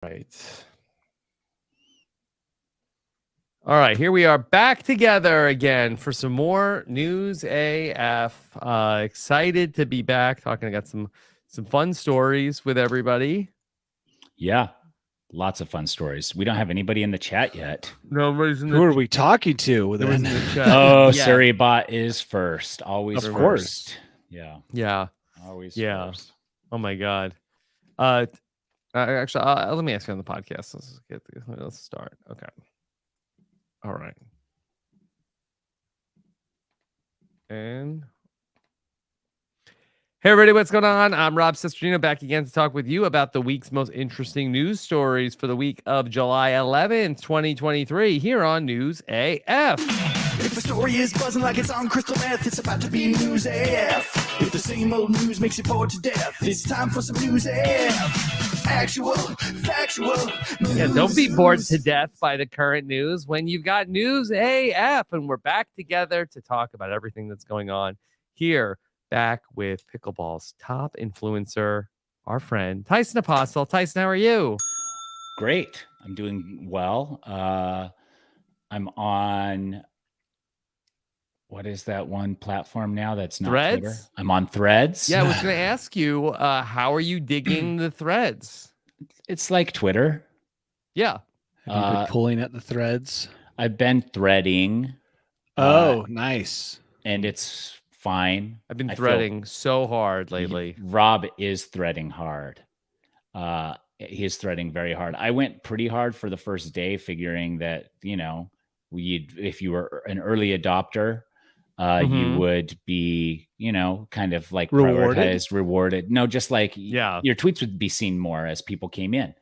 Right. All right, here we are back together again for some more News AF. Excited to be back talking. I got some fun stories with everybody. Yeah, lots of fun stories. We don't have anybody in the chat yet. Nobody's in the Who are we talking to? Nobody's in the chat. Oh, Yeah. Surrey-bot is first. Always Of first. course. Yeah. Always first. Oh my God. Actually, let me ask you on the podcast. Let's start. Okay. All right. And hey, everybody, what's going on? I'm Rob Cesternino back again to talk with you about the week's most interesting news stories for the week of July 11th, 2023, here on News AF. If the story is buzzing like it's on crystal meth, it's about to be News AF. If the same old news makes you bored to death, it's time for some News AF. Actual, factual. Yeah, don't be bored to death by the current news when you've got News AF, and we're back together to talk about everything that's going on here. Back with pickleball's top influencer, our friend Tyson Apostol. Tyson, how are you? Great. I'm doing well. I'm on, what is that one platform now that's not Threads? Twitter? I'm on Threads. Yeah, I was going to ask you, how are you digging the Threads? It's like Twitter. Yeah. Have you been pulling at the threads? I've been threading. Oh, nice. And it's fine. I've been threading so hard lately. Rob is threading hard. He is threading very hard. I went pretty hard for the first day, figuring that, if you were an early adopter, you would be, kind of like rewarded. No, just like your tweets would be seen more as people came in.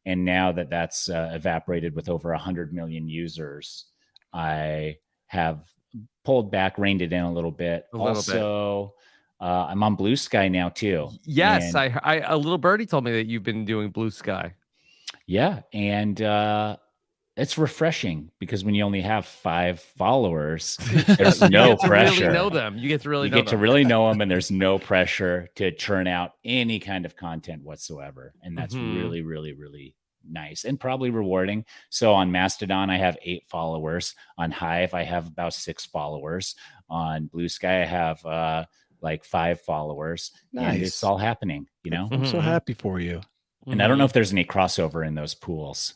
And now that that's evaporated with over 100 million users, I have pulled back, reined it in a little bit. I'm on Blue Sky now too. Yes, and a little birdie told me that you've been doing Blue Sky. Yeah, and it's refreshing because when you only have 5 followers, there's no pressure. Really know them. You get to really know them, and there's no pressure to churn out any kind of content whatsoever, and that's really, really, really nice and probably rewarding. So on Mastodon, I have 8 followers. On Hive, I have about 6 followers. On Blue Sky, I have like 5 followers. Nice. And it's all happening, I'm so happy for you. And I don't know if there's any crossover in those pools.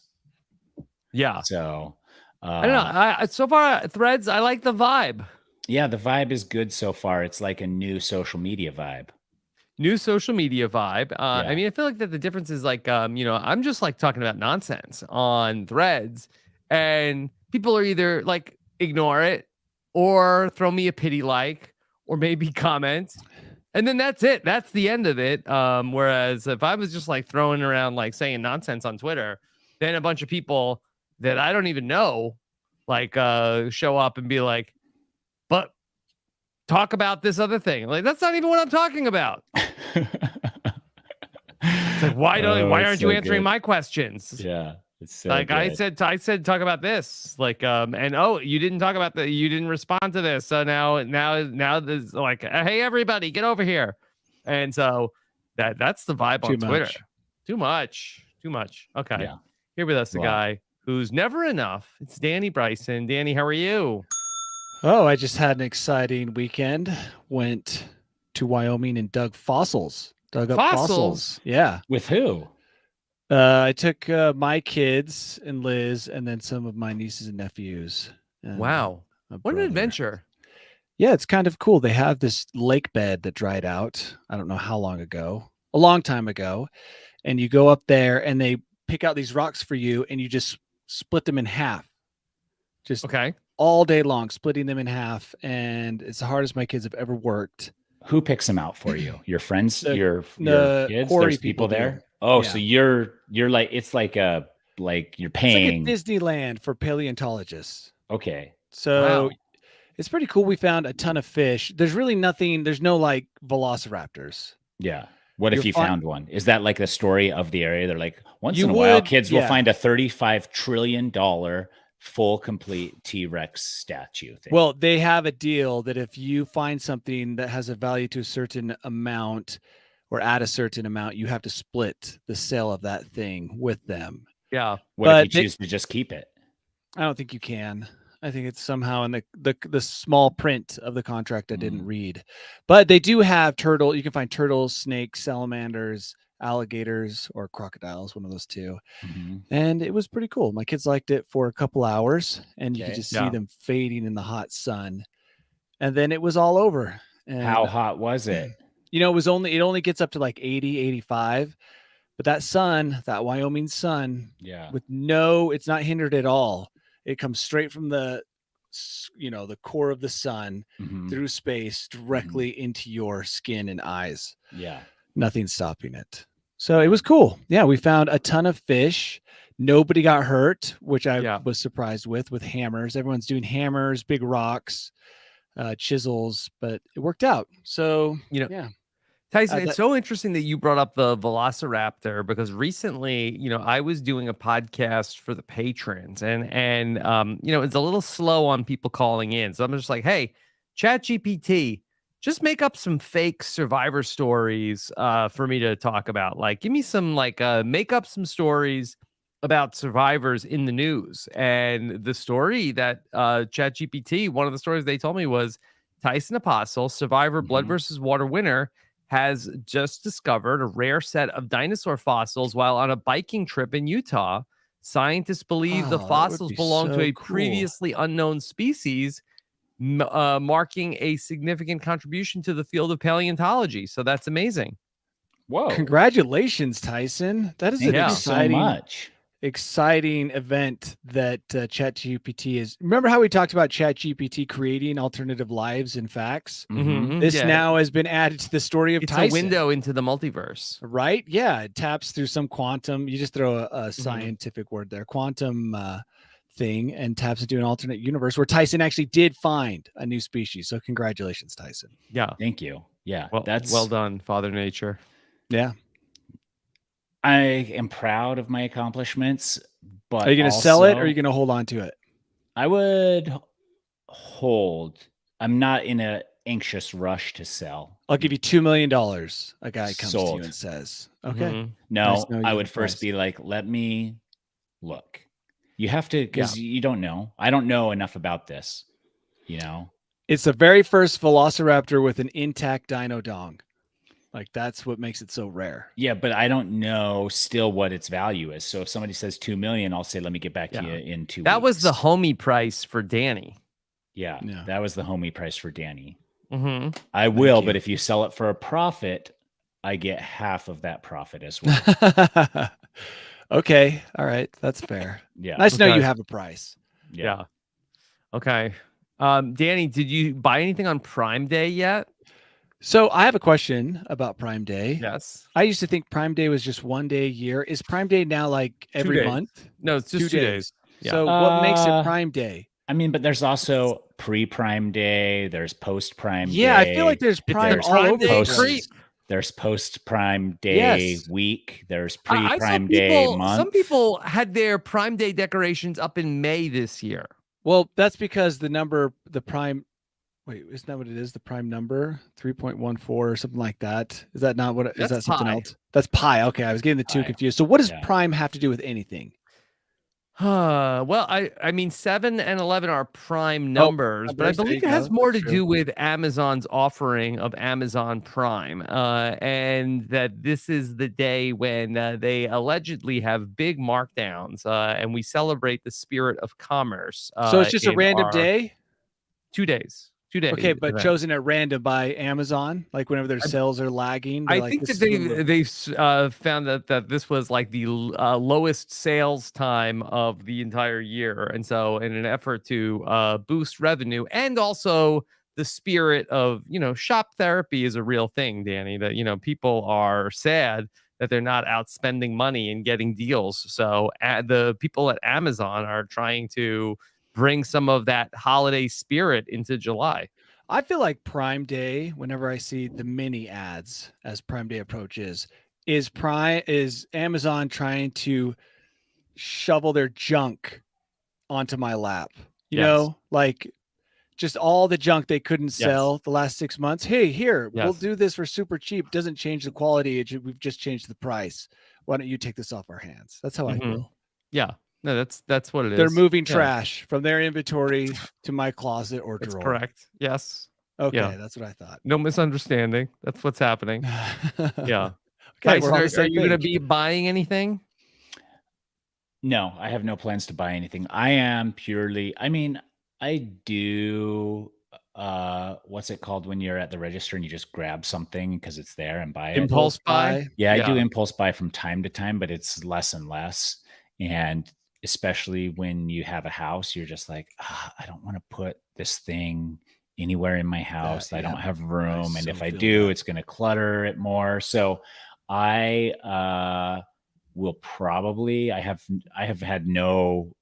Yeah. So I don't know. So far, Threads, I like the vibe. Yeah, the vibe is good so far. It's like a new social media vibe. I mean, I feel like that the difference is like, I'm just like talking about nonsense on Threads, and people are either like ignore it or throw me a pity like, or maybe comment, and then that's it. That's the end of it. Whereas if I was just like throwing around like saying nonsense on Twitter, then a bunch of people that I don't even know like show up and be like, but talk about this other thing. Like, that's not even what I'm talking about. It's like, why aren't you answering my questions? Yeah. It's so like good. I said talk about this. Like and you didn't talk about you didn't respond to this. So now there's like, hey everybody, get over here. And so that's the vibe on Twitter. Too much. Okay. Yeah. Here with us, a guy who's never enough. It's Danny Bryson. Danny, how are you? Oh, I just had an exciting weekend. Went to Wyoming and dug fossils. Dug up fossils. Yeah. With who? I took my kids and Liz, and then some of my nieces and nephews. Wow. What an adventure. Yeah, it's kind of cool. They have this lake bed that dried out. I don't know how long ago. A long time ago. And you go up there and they pick out these rocks for you, and you just split them in half. Just all day long, splitting them in half. And it's the hardest my kids have ever worked. Who picks them out for you? Your friends, your kids? There's people there? Oh, yeah. So you're like, it's like you're paying. It's like a Disneyland for paleontologists. Okay. So it's pretty cool. We found a ton of fish. There's really nothing. There's no like velociraptors. Yeah. What if you found one? Is that like the story of the area? They're like, once in a while, kids will find a $35 trillion full complete T-Rex statue thing. Well, they have a deal that if you find something that has a value to a certain amount or at a certain amount, you have to split the sale of that thing with them. Yeah. What if But you they- choose to just keep it? I don't think you can. I think it's somehow in the small print of the contract I didn't read. But they do have turtle. You can find turtles, snakes, salamanders, alligators, or crocodiles, one of those two. Mm-hmm. And it was pretty cool. My kids liked it for a couple hours, and you could Okay. just see Yeah. them fading in the hot sun. And then it was all over. And How hot was it? you know, it only gets up to like 80, 85. But that sun, that Wyoming sun, Yeah. it's not hindered at all. It comes straight from the core of the sun Mhm. through space directly into your skin and eyes. Yeah. Nothing's stopping it. So it was cool. Yeah, we found a ton of fish. Nobody got hurt, which I was surprised with hammers. Everyone's doing hammers, big rocks, chisels, but it worked out. So, yeah. Tyson, it's so interesting that you brought up the Velociraptor, because recently, I was doing a podcast for the patrons, and it's a little slow on people calling in. So I'm just like, hey, ChatGPT, just make up some fake survivor stories for me to talk about. Like, give me some, make up some stories about survivors in the news. And the story that ChatGPT, one of the stories they told me was Tyson Apostol, survivor, blood versus water winner, has just discovered a rare set of dinosaur fossils while on a biking trip in Utah. Scientists believe the fossils belong to a previously unknown species, marking a significant contribution to the field of paleontology. So that's amazing. Whoa. Congratulations, Tyson. That is Thank an you so much. Exciting event that ChatGPT is. Remember how we talked about ChatGPT creating alternative lives and facts? Mm-hmm. This now has been added to the story of Tyson. It's a window into the multiverse, right? Yeah, it taps through some quantum. You just throw a scientific word there, quantum thing, and taps into an alternate universe where Tyson actually did find a new species. So congratulations, Tyson. Yeah, thank you. Yeah, well, that's well done, Father Nature. Yeah. I am proud of my accomplishments, but are you going to sell it, or are you going to hold on to it? I would hold. I'm not in an anxious rush to sell. I'll give you $2 million. A guy comes to Sold. you and says, okay. No, I would first be like, let me look. You have to, because you don't know. I don't know enough about this, It's the very first Velociraptor with an intact dino dong. Like, that's what makes it so rare. Yeah, but I don't know still what its value is. So if somebody says 2 million, I'll say, let me get back to you in 2 weeks. That was the homie price for Danny. Yeah, that was the homie price for Danny. Mm-hmm. I will, but if you sell it for a profit, I get half of that profit as well. Okay. All right. That's fair. Yeah. Nice to know you have a price. Yeah. Okay. Danny, did you buy anything on Prime Day yet? So I have a question about Prime Day. Yes. I used to think Prime Day was just one day a year. Is Prime Day now like every month? No, it's just 2 days. Yeah. So what makes it Prime Day? I mean, but there's also pre-Prime Day. There's post-Prime Day. Yeah, I feel like there's Prime all over the place. There's post-Prime Day week. There's pre-Prime Day month. Some people had their Prime Day decorations up in May this year. Well, that's because the prime. Wait, isn't that what it is? The prime number 3.14 or something like that. Is that not what? Is that something else? That's pi. Okay, I was getting the two confused. So what does prime have to do with anything? Well, I mean, 7 and 11 are prime numbers, but I believe it has more to do with Amazon's offering of Amazon Prime, and that this is the day when they allegedly have big markdowns, and we celebrate the spirit of commerce. So it's just a random day? 2 days. 2 days. Okay, but chosen at random by Amazon, like whenever their sales are lagging. I think that they found that this was like the lowest sales time of the entire year, and so in an effort to boost revenue and also the spirit of shop therapy is a real thing, Danny. That people are sad that they're not out spending money and getting deals. So the people at Amazon are trying to bring some of that holiday spirit into July. I feel like Prime Day, whenever I see the mini ads as Prime Day approaches, is Amazon trying to shovel their junk onto my lap. You know, like just all the junk they couldn't sell the last 6 months. Hey, here, we'll Yes. do this for super cheap. Doesn't change the quality. We've just changed the price. Why don't you take this off our hands? That's how I feel. Yeah. No, that's what it is. They're moving Yeah. trash from their inventory to my closet or That's drawer. correct. Yes. Okay, Yeah. that's what I thought. No misunderstanding. That's what's happening. Yeah. Okay, Tyson, we're on the are same you going to page. be buying anything? No, I have no plans to buy anything. I am purely, I mean, I do, what's it called when you're at the register and you just grab something because it's there and buy it? Impulse buy? Yeah, I do impulse buy from time to time, but it's less and less. And especially when you have a house, you're just like, I don't want to put this thing anywhere in my house. I don't have room. And if I do, it's going to clutter it more. So I will probably, I have had no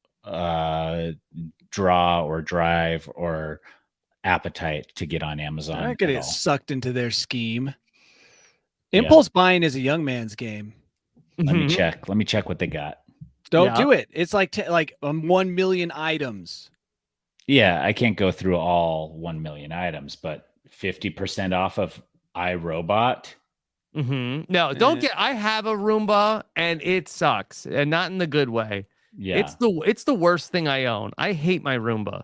draw or drive or appetite to get on Amazon. I'm not going to get sucked into their scheme. Yeah. Impulse buying is a young man's game. Let me check. Let me check what they got. Don't do it. It's like 1 million items. Yeah, I can't go through all 1 million items, but 50% off of iRobot. No, don't get. I have a Roomba and it sucks, and not in the good way. Yeah, it's the worst thing I own. I hate my Roomba.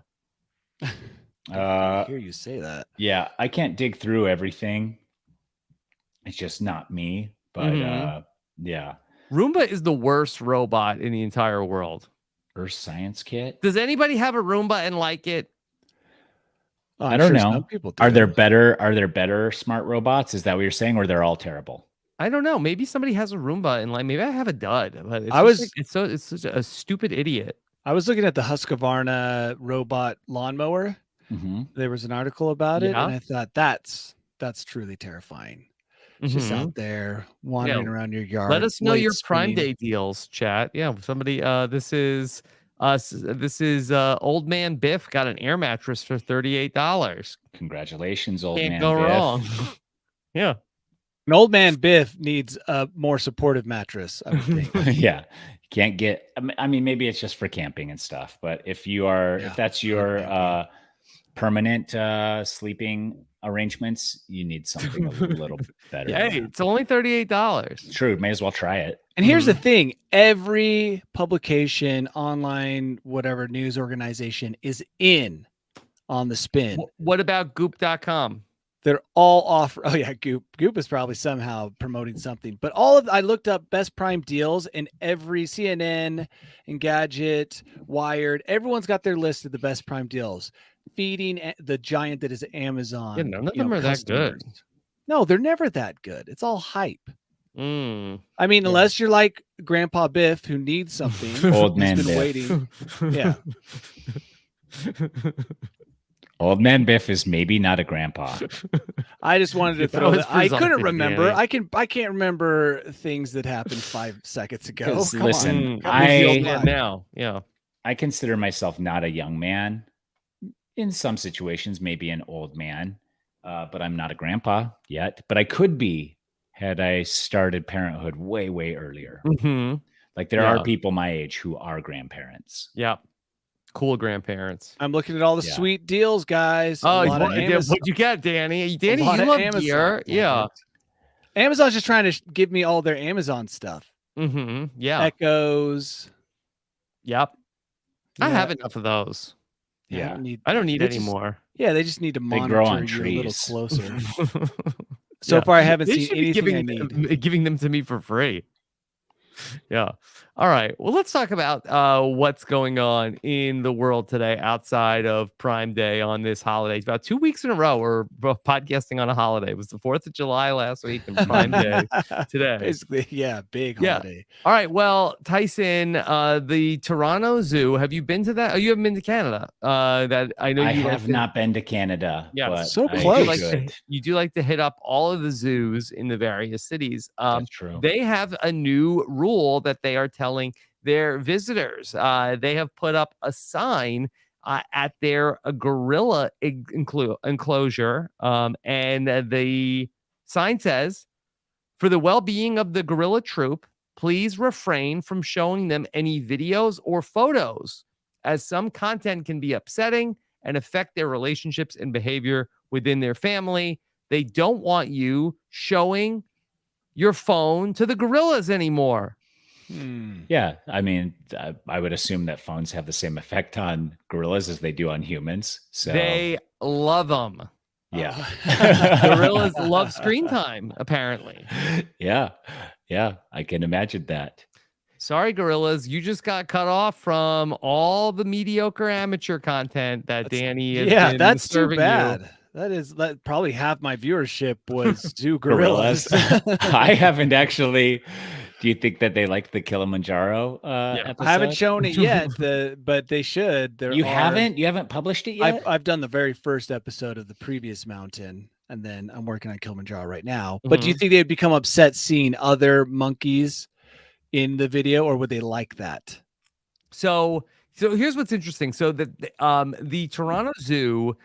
I hear you say that. Yeah, I can't dig through everything. It's just not me. But yeah, Roomba is the worst robot in the entire world. Earth Science Kit. Does anybody have a Roomba and like it? I don't know. Some people do. Are there better smart robots? Is that what you're saying, or they're all terrible? I don't know. Maybe somebody has a Roomba and like maybe I have a dud, but it's such a stupid idiot. I was looking at the Husqvarna robot lawnmower. There was an article about it, and I thought that's truly terrifying. Just out there wandering around your yard. Let us know your Prime Day deals, chat. Yeah, somebody. This is Old Man Biff got an air mattress for $38. Congratulations, Old Man. Man Can't go Biff. wrong. Yeah. An Old Man Biff needs a more supportive mattress, I would think. Yeah. Can't get, I mean, maybe it's just for camping and stuff, but if that's your permanent sleeping arrangements, you need something a little better. Hey, it's only $38. True. May as well try it. And here's the thing. Every publication, online, whatever news organization is in on the spin. What about goop.com? They're all off. Oh yeah, Goop. Goop is probably somehow promoting something. But I looked up best Prime deals, and every CNN, Engadget, Wired, everyone's got their list of the best Prime deals, feeding the giant that is Amazon. Yeah, none of them are that good. No, they're never that good. It's all hype. I mean, unless you're like Grandpa Biff, who needs something. Old Man Biff. Waiting. Yeah. Old Man Biff is maybe not a grandpa. I just wanted to throw that. I couldn't remember. Danny. I can't remember things that happened 5 seconds ago. Listen, now. Yeah. I consider myself not a young man. In some situations, maybe an old man, but I'm not a grandpa yet. But I could be had I started parenthood way, way earlier. Like there are people my age who are grandparents. Yeah. Cool grandparents. I'm looking at all the sweet deals, guys. What'd you get, Danny? Danny, you love gear. Yeah. Amazon's just trying to give me all their Amazon stuff. Yeah. Echoes. Yep. I have enough of those. Yeah. I don't need any more. Yeah, they just need to monitor grow on you a little trees. closer. So far, I haven't seen anything I need. Giving them to me for free. Yeah. All right. Well, let's talk about what's going on in the world today outside of Prime Day on this holiday. It's about 2 weeks in a row we're podcasting on a holiday. It was the 4th of July last week and Prime Day today. Basically, yeah, big holiday. All right. Well, Tyson, the Toronto Zoo. Have you been to that? Oh, you haven't been to Canada. That I know you have not been to Canada. Yeah, but so close. You do like to hit up all of the zoos in the various cities. That's true. They have a new rule that they are telling their visitors. They have put up a sign at their gorilla enclosure, and the sign says, "For the well-being of the gorilla troop, please refrain from showing them any videos or photos, as some content can be upsetting and affect their relationships and behavior within their family. They don't want you showing your phone to the gorillas anymore. Yeah, I mean, I would assume that phones have the same effect on gorillas as they do on humans. So They love them. yeah, Gorillas love screen time, apparently. yeah, I can imagine that. Sorry, gorillas, you just got cut off from all the mediocre amateur content that Danny has been that's too serving bad. you. That probably half my viewership was zoo gorillas. I haven't actually. Do you think that they liked the Kilimanjaro episode? I haven't shown it yet, but they should. You haven't published it yet? I've done the very first episode of the previous mountain, and then I'm working on Kilimanjaro right now. But do you think they'd become upset seeing other monkeys in the video, or would they like that? So here's what's interesting. So the Toronto Zoo,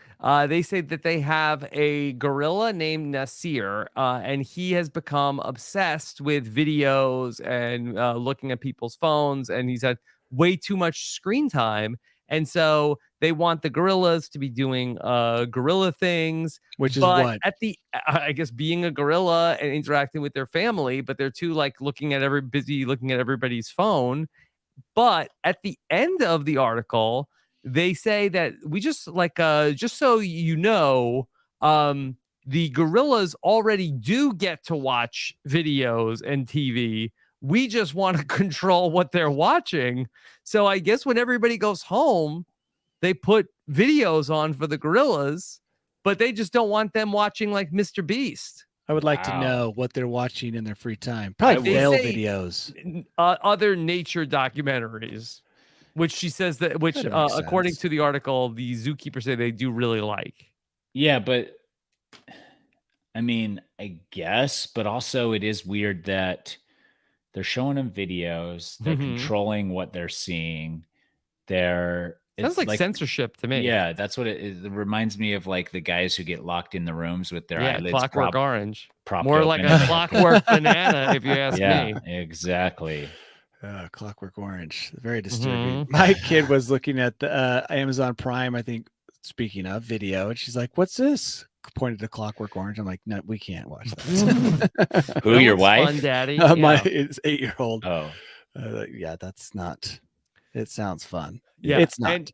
they say that they have a gorilla named Nasir, and he has become obsessed with videos and looking at people's phones, and he's had way too much screen time. And so they want the gorillas to be doing gorilla things, which is what at the I guess being a gorilla and interacting with their family, but they're too like busy looking at everybody's phone. But at the end of the article, they say that we just so you know, the gorillas already do get to watch videos and TV. We just want to control what they're watching. So I guess when everybody goes home, they put videos on for the gorillas, but they just don't want them watching like Mr. Beast. I would like to know what they're watching in their free time. Probably fail videos. Other nature documentaries, which she says that, according to the article, the zookeepers say they do really like. Yeah, but I mean, I guess, but also it is weird that they're showing them videos. They're controlling what they're seeing. Sounds like censorship to me. Yeah, that's what it reminds me of, like the guys who get locked in the rooms with their eyelids Clockwork Orange. More open. Like a Clockwork Banana, if you ask me. Yeah, exactly. Clockwork Orange, very disturbing. My kid was looking at the Amazon Prime, I think, speaking of video, and she's like, "What's this?" Pointed to Clockwork Orange. I'm like, "No, we can't watch that." Who, your wife? Fun, Daddy. My 8-year-old. Oh, yeah, that's not. It sounds fun. Yeah, it's not.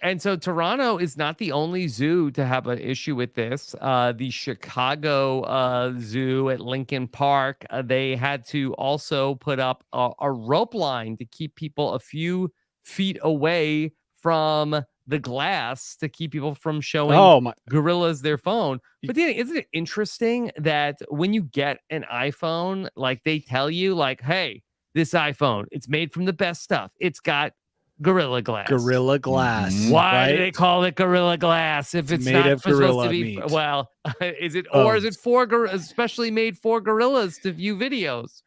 And so Toronto is not the only zoo to have an issue with this. The Chicago Zoo at Lincoln Park, they had to also put up a rope line to keep people a few feet away from the glass to keep people from showing gorillas their phone. But Danny, isn't it interesting that when you get an iPhone, like they tell you, like, hey, this iPhone, it's made from the best stuff. It's got Gorilla Glass. Gorilla Glass. Why do they call it Gorilla Glass if it's made not of supposed gorilla to be? meat. Well, is it or is it especially made for gorillas to view videos?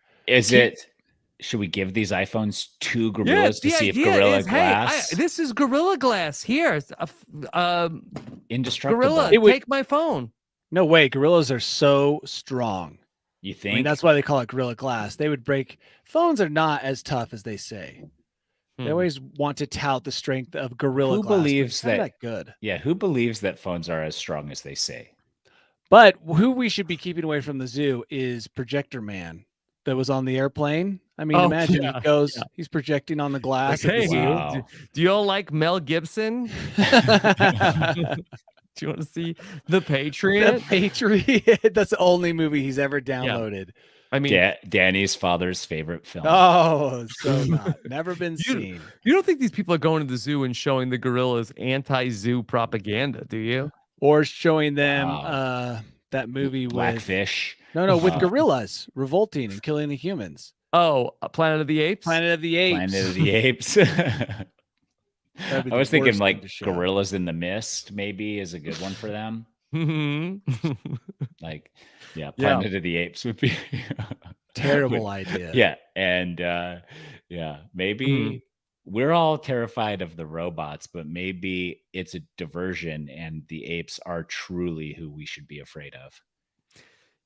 Should we give these iPhones to gorillas to see if Gorilla Glass? Hey, this is Gorilla Glass here. It's indestructible. Gorilla, take my phone. No way. Gorillas are so strong. You think? I mean, that's why they call it Gorilla Glass. They would break. Phones are not as tough as they say. They always want to tout the strength of Gorilla Glass. Who believes that good? Yeah, who believes that phones are as strong as they say? But who we should be keeping away from the zoo is Projector Man that was on the airplane. I mean, imagine he goes, he's projecting on the glass. Like, hey, do you all like Mel Gibson? Do you want to see The Patriot? The Patriot. That's the only movie he's ever downloaded. Yeah. I mean, Danny's father's favorite film. Oh, so not. Never been seen. You don't think these people are going to the zoo and showing the gorillas anti-zoo propaganda, do you? Or showing them that movie Blackfish. with gorillas revolting and killing the humans. Oh, Planet of the Apes? Planet of the Apes. Planet of the Apes. I was thinking like Gorillas in the Mist maybe is a good one for them. Like, Planet of the Apes would be terrible idea. Yeah, and maybe we're all terrified of the robots, but maybe it's a diversion, and the apes are truly who we should be afraid of.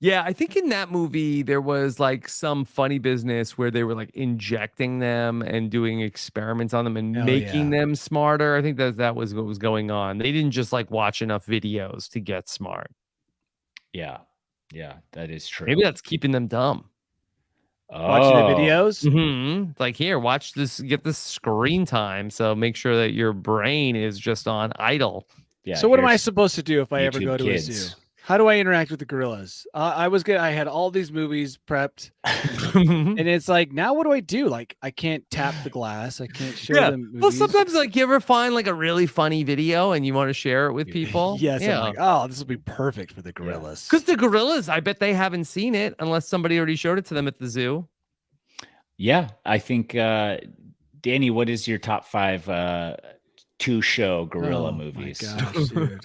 Yeah, I think in that movie there was like some funny business where they were like injecting them and doing experiments on them and Oh, making yeah. them smarter. I think that was what was going on. They didn't just like watch enough videos to get smart. Yeah. Yeah, that is true. Maybe that's keeping them dumb. Watching the Oh, videos. Mm-hmm. Like, here, watch this, get this screen time. So make sure that your brain is just on idle. yeah. So what am I here's supposed to do if I ever YouTube go to Kids. a zoo? How do I interact with the gorillas? I was good. I had all these movies prepped, and it's like, now what do I do? Like, I can't tap the glass. I can't show them movies. Well, sometimes like you ever find like a really funny video and you want to share it with people. Yes, Yeah. I'm like, oh, this will be perfect for the gorillas. Because the gorillas, I bet they haven't seen it unless somebody already showed it to them at the zoo. Yeah, I think Danny, what is your top 5 to show gorilla Oh, movies? My gosh, dude.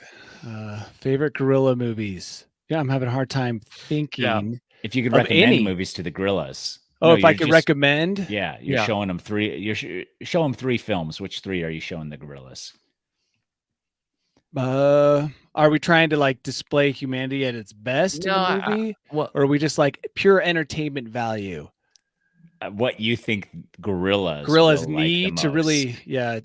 Favorite gorilla movies. Yeah, I'm having a hard time thinking. If you could of recommend any. movies to the gorillas. Oh, No, if I you're could just- recommend. Yeah, you're Yeah. showing them 3. Show them 3 films. Which 3 are you showing the gorillas? Are we trying to like display humanity at its best in the movie? Well, Or are we just like pure entertainment value? What you think gorillas Gorillas will like the need to most? really,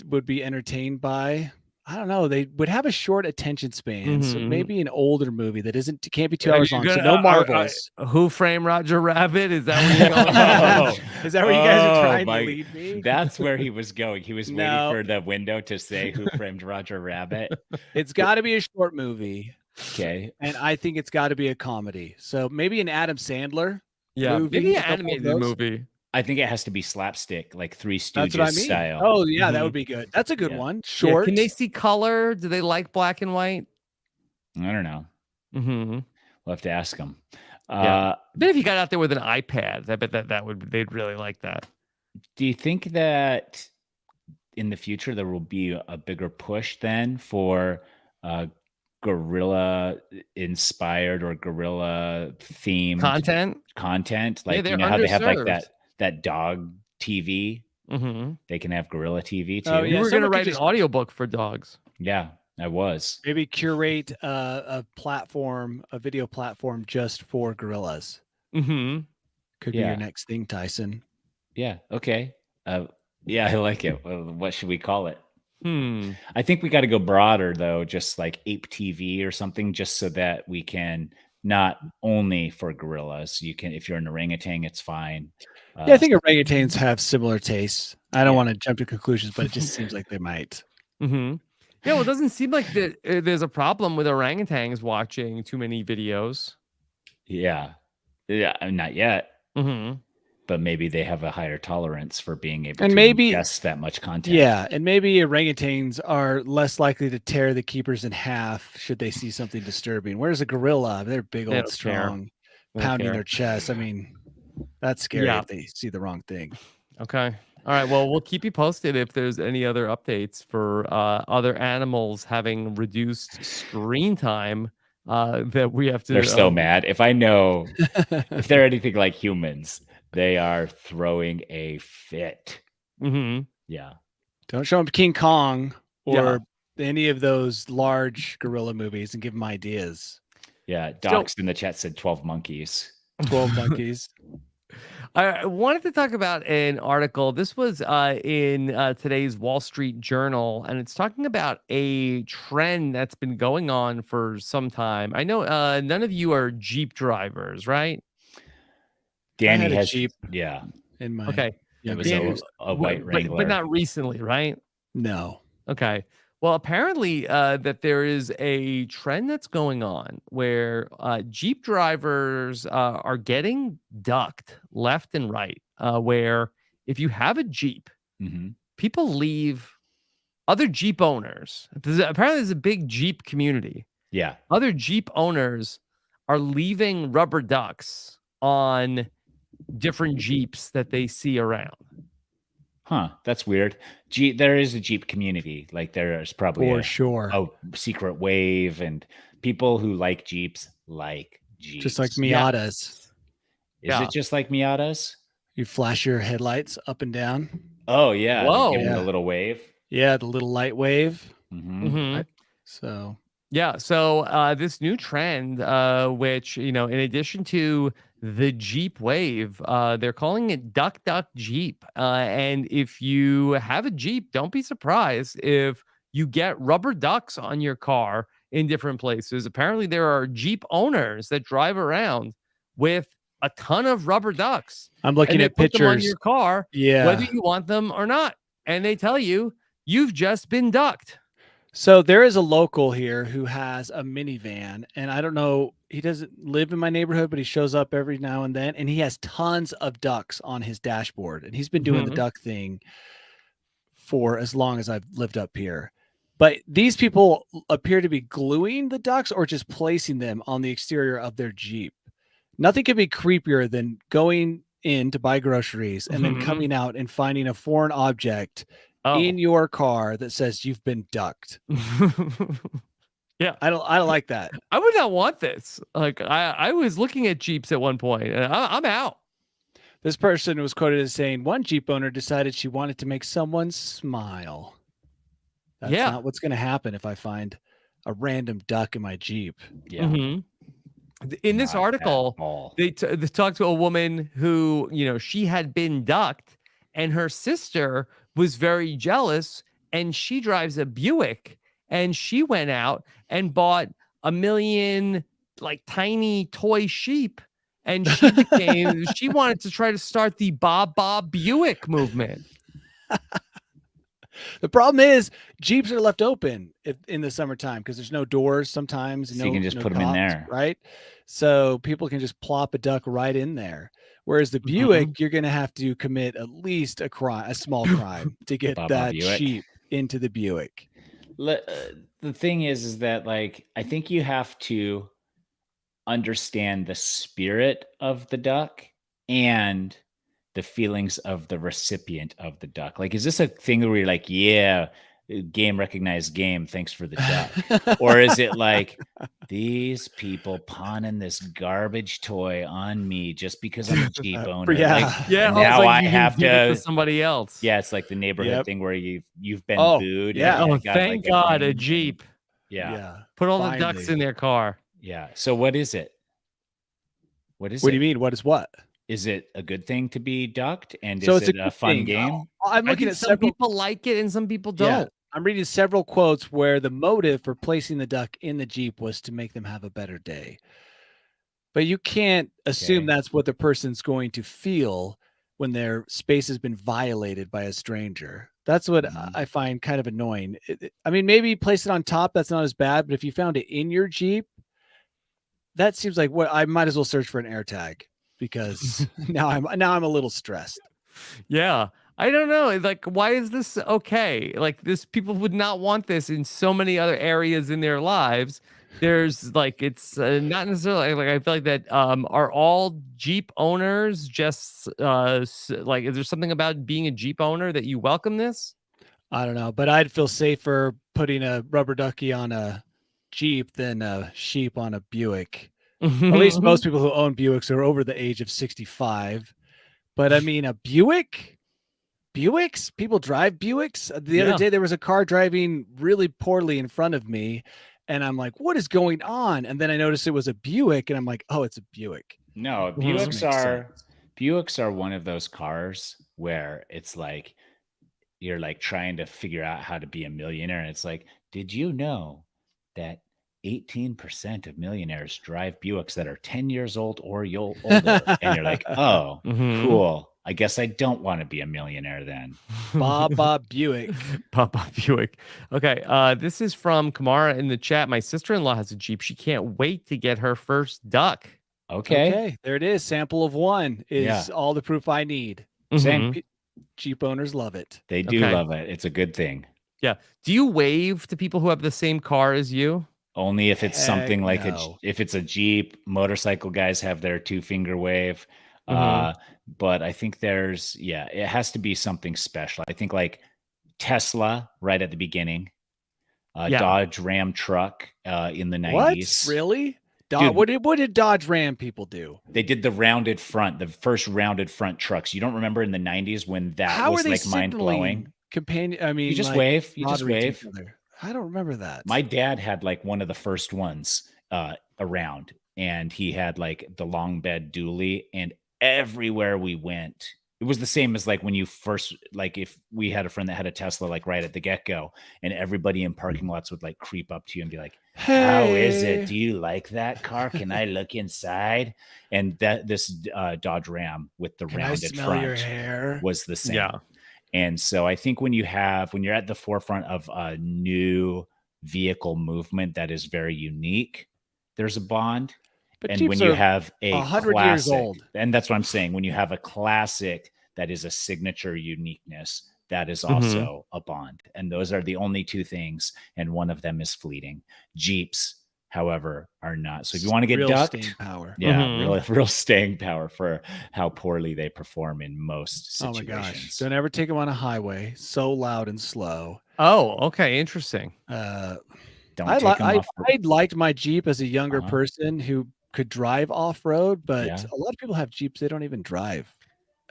would be entertained by. I don't know. They would have a short attention span, so Mhm. maybe an older movie that can't be 2 Are hours you long. So gonna- no Marvels. Who Framed Roger Rabbit? Is that where you're going? Is that where you guys are Oh, trying my- to lead me? That's where he was going. He was No. waiting for the window to say Who Framed Roger Rabbit. It's got to be a short movie, Okay. and I think it's got to be a comedy. So maybe an Adam Sandler. Yeah, movie, maybe a an couple of animated those. movie. I think it has to be slapstick, like Three That's Stooges what I mean. style. Oh yeah, that Mhm. would be good. That's a good Yeah. one. Yeah, Short. can they see color? Do they like black and white? I don't know. Mm-hmm. We'll have to ask them. Yeah. I bet if you got out there with an iPad, I bet they'd really like that. Do you think that in the future there will be a bigger push then for gorilla inspired or gorilla themed Content. Like, they're you know how they have like underserved. that dog TV? Mm-hmm. They can have gorilla TV too. Oh, You yeah, were going to someone could write an just- audiobook for dogs. Yeah, I was. Maybe curate a video platform just for gorillas. Mm-hmm. Could be Yeah. your next thing, Tyson. Yeah. Okay. Yeah, I like it. Well, what should we call it? I think we got to go broader though, just like Ape TV or something, just so that we can not only for gorillas. You can, if you're an orangutan, it's fine. Yeah, I think orangutans have similar tastes. I don't Yeah. want to jump to conclusions, but it just seems like they might. Mm-hmm. Yeah, well, it doesn't seem like there's a problem with orangutans watching too many videos. Yeah, not yet, Mm-hmm. but maybe they have a higher tolerance for being able And to maybe- ingest that much content. Yeah, and maybe orangutans are less likely to tear the keepers in half should they see something disturbing. Whereas a gorilla, they're big, They old, don't care. strong, They don't pounding care. their chest. I mean, that's scary Yeah. if they see the wrong thing. Okay. All right. Well, we'll keep you posted if there's any other updates for other animals having reduced screen time that we have to. They're so mad. If I know if they're anything like humans, they are throwing a fit. Mm-hmm. Yeah. Don't show them King Kong Yeah. or any of those large gorilla movies and give them ideas. Yeah. Docs in the chat said 12 monkeys. 12 monkeys. I wanted to talk about an article. This was in today's Wall Street Journal, and it's talking about a trend that's been going on for some time. I know none of you are Jeep drivers, right? Danny had a has Jeep. Yeah. In my Okay. It young was Dan- days. a white Wrangler. But not recently, right? No. Okay. Well, apparently that there is a trend that's going on where Jeep drivers are getting ducked left and right, where if you have a Jeep, Mhm. people leave other Jeep owners. Apparently, there's a big Jeep community. Yeah. Other Jeep owners are leaving rubber ducks on different Jeeps that they see around. Huh. That's weird. There is a Jeep community. Like there's probably For sure. a secret wave, and people who like Jeeps like Jeeps. Just like Yeah. Miatas. Is Yeah. it just like Miatas? You flash your headlights up and down. Oh yeah. Whoa. Give them Yeah. the little wave. Yeah, the little light wave. Mhm. Mhm. So Yeah. So this new trend, which, in addition to the Jeep Wave, they're calling it Duck Duck Jeep. And if you have a Jeep, don't be surprised if you get rubber ducks on your car in different places. Apparently, there are Jeep owners that drive around with a ton of rubber ducks. I'm looking And they at put them on pictures. your car, Yeah. whether you want them or not. And they tell you, you've just been ducked. So there is a local here who has a minivan, and I don't know, he doesn't live in my neighborhood, but he shows up every now and then, and he has tons of ducks on his dashboard, and he's been doing the Mhm. duck thing for as long as I've lived up here. But these people appear to be gluing the ducks or just placing them on the exterior of their Jeep. Nothing could be creepier than going in to buy groceries and then Mhm. coming out and finding a foreign object Oh. in your car that says you've been ducked. Yeah. I don't like that. I would not want this. Like I was looking at Jeeps at one point, and I'm out. This person was quoted as saying one Jeep owner decided she wanted to make someone smile. That's Yeah. not what's going to happen if I find a random duck in my Jeep. Yeah. Mhm. In this Not at article, all. they talked to a woman who, she had been ducked, and her sister was very jealous, and she drives a Buick, and she went out and bought a million like tiny toy sheep, and she wanted to try to start the Bob Buick movement. The problem is Jeeps are left open in the summertime because there's no doors sometimes. So you can just put them in tops, there. right? So people can just plop a duck right in there. Whereas the Mhm. Buick, you're going to have to commit at least a small crime to get Baba that Buick. sheep into the Buick. The thing is that like I think you have to understand the spirit of the duck and the feelings of the recipient of the duck. Like, is this a thing where you're like, yeah, game recognized game, thanks for the duck? Or is it like these people pawning this garbage toy on me just because I'm a Jeep owner? Yeah. Like, Yeah. and now I you can have give it to somebody else. Yeah, it's like the neighborhood Yep. thing where you've been Oh, booed. yeah. and Oh, you got, thank like, God, a ring. Jeep. Yeah. Put all the ducks finally. in their car. Yeah. So what is it? What is What it? do you mean? What is what? Is it a good thing to be ducked? And So is it's it a a good fun thing. game? I'm I looking think at some several. people like it and some people Yeah, don't. I'm reading several quotes where the motive for placing the duck in the Jeep was to make them have a better day. But you can't assume Okay. that's what the person's going to feel when their space has been violated by a stranger. That's what Mhm. I find kind of annoying. I mean, maybe place it on top. That's not as bad. But if you found it in your Jeep, that seems like what I might as well search for an AirTag because now I'm a little stressed. Yeah. I don't know. Like, why is this okay? Like, this people would not want this in so many other areas in their lives. There's like, it's not necessarily like I feel like that. Are all Jeep owners just like? Is there something about being a Jeep owner that you welcome this? I don't know, but I'd feel safer putting a rubber ducky on a Jeep than a sheep on a Buick. At least most people who own Buicks are over the age of 65. But I mean, a Buick? Buicks? People drive Buicks? The Yeah. other day, there was a car driving really poorly in front of me. And I'm like, what is going on? And then I noticed it was a Buick. And I'm like, oh, it's a Buick. No, Mhm. Buicks are one of those cars where it's like you're like trying to figure out how to be a millionaire. And it's like, did you know that 18% of millionaires drive Buicks that are 10 years old or older? And you're like, oh, Mhm. cool. I guess I don't want to be a millionaire then. Bob Buick. Papa Buick. Okay. This is from Kamara in the chat. My sister-in-law has a Jeep. She can't wait to get her first duck. Okay. There it is. Sample of one is Yeah. all the proof I need. Same. Mhm. Jeep owners love it. They do Okay. love it. It's a good thing. Yeah. Do you wave to people who have the same car as you? Only if it's something Heck like no. if it's a Jeep. Motorcycle guys have their 2-finger wave. Mhm. But I think it has to be something special. I think like Tesla right at the beginning, Yeah. Dodge Ram truck in the What? 90s. Really? Dude. What did Dodge Ram people do? They did the rounded front, the first rounded front trucks. You don't remember in the 90s when that How was are they like mind blowing? signaling? I mean, You just like, wave. You just camaraderie to wave. each other. I don't remember that. My dad had like one of the first ones around, and he had like the long bed dually, and everywhere we went, it was the same as like when you first, like if we had a friend that had a Tesla, like right at the get-go, and everybody in parking lots would like creep up to you and be like, how is it? Do you like that car? Can I look inside? And that this Dodge Ram with the Can I rounded smell your front hair? was the same. Yeah. And so I think when you're at the forefront of a new vehicle movement that is very unique, there's a bond. But And Jeeps when you are have a 100 years classic, old. and that's what I'm saying, when you have a classic that is a signature uniqueness, that is also a bond. And those are the only two things, and one of them is fleeting. Jeeps, however, are not. So if you want to get Real ducked, staying power. yeah, real staying power for how poorly they perform in most Oh situations. my gosh. Don't ever take them on a highway. So loud and slow. Oh, okay. Interesting. Don't I take them off. I liked my Jeep as a younger Uh-huh. person who could drive off-road, but Yeah. a lot of people have Jeeps, they don't even drive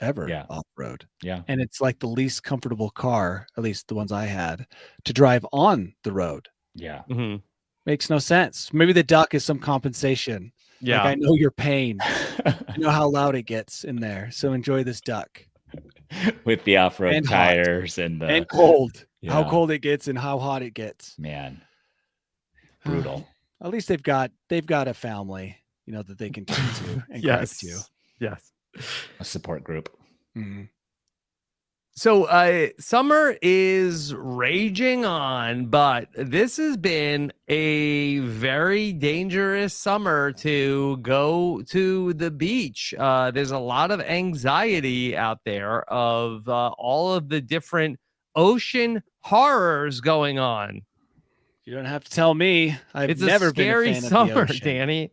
ever Yeah. off-road. Yeah. And it's like the least comfortable car, at least the ones I had, to drive on the road. Yeah. Mm-hmm. Makes no sense. Maybe the duck is some compensation. Yeah. Like, I know your pain. I know how loud it gets in there. So enjoy this duck. With the off-road And hot. tires and the And cold. How Yeah. cold it gets and how hot it gets. man. Brutal. At least they've got a family, that they can turn to and cry to. Yes. Yes. A support group. Mhm. So summer is raging on, but this has been a very dangerous summer to go to the beach. There's a lot of anxiety out there of all of the different ocean horrors going on. You don't have to tell me. I've It's never a scary been a fan summer, of the ocean. Danny.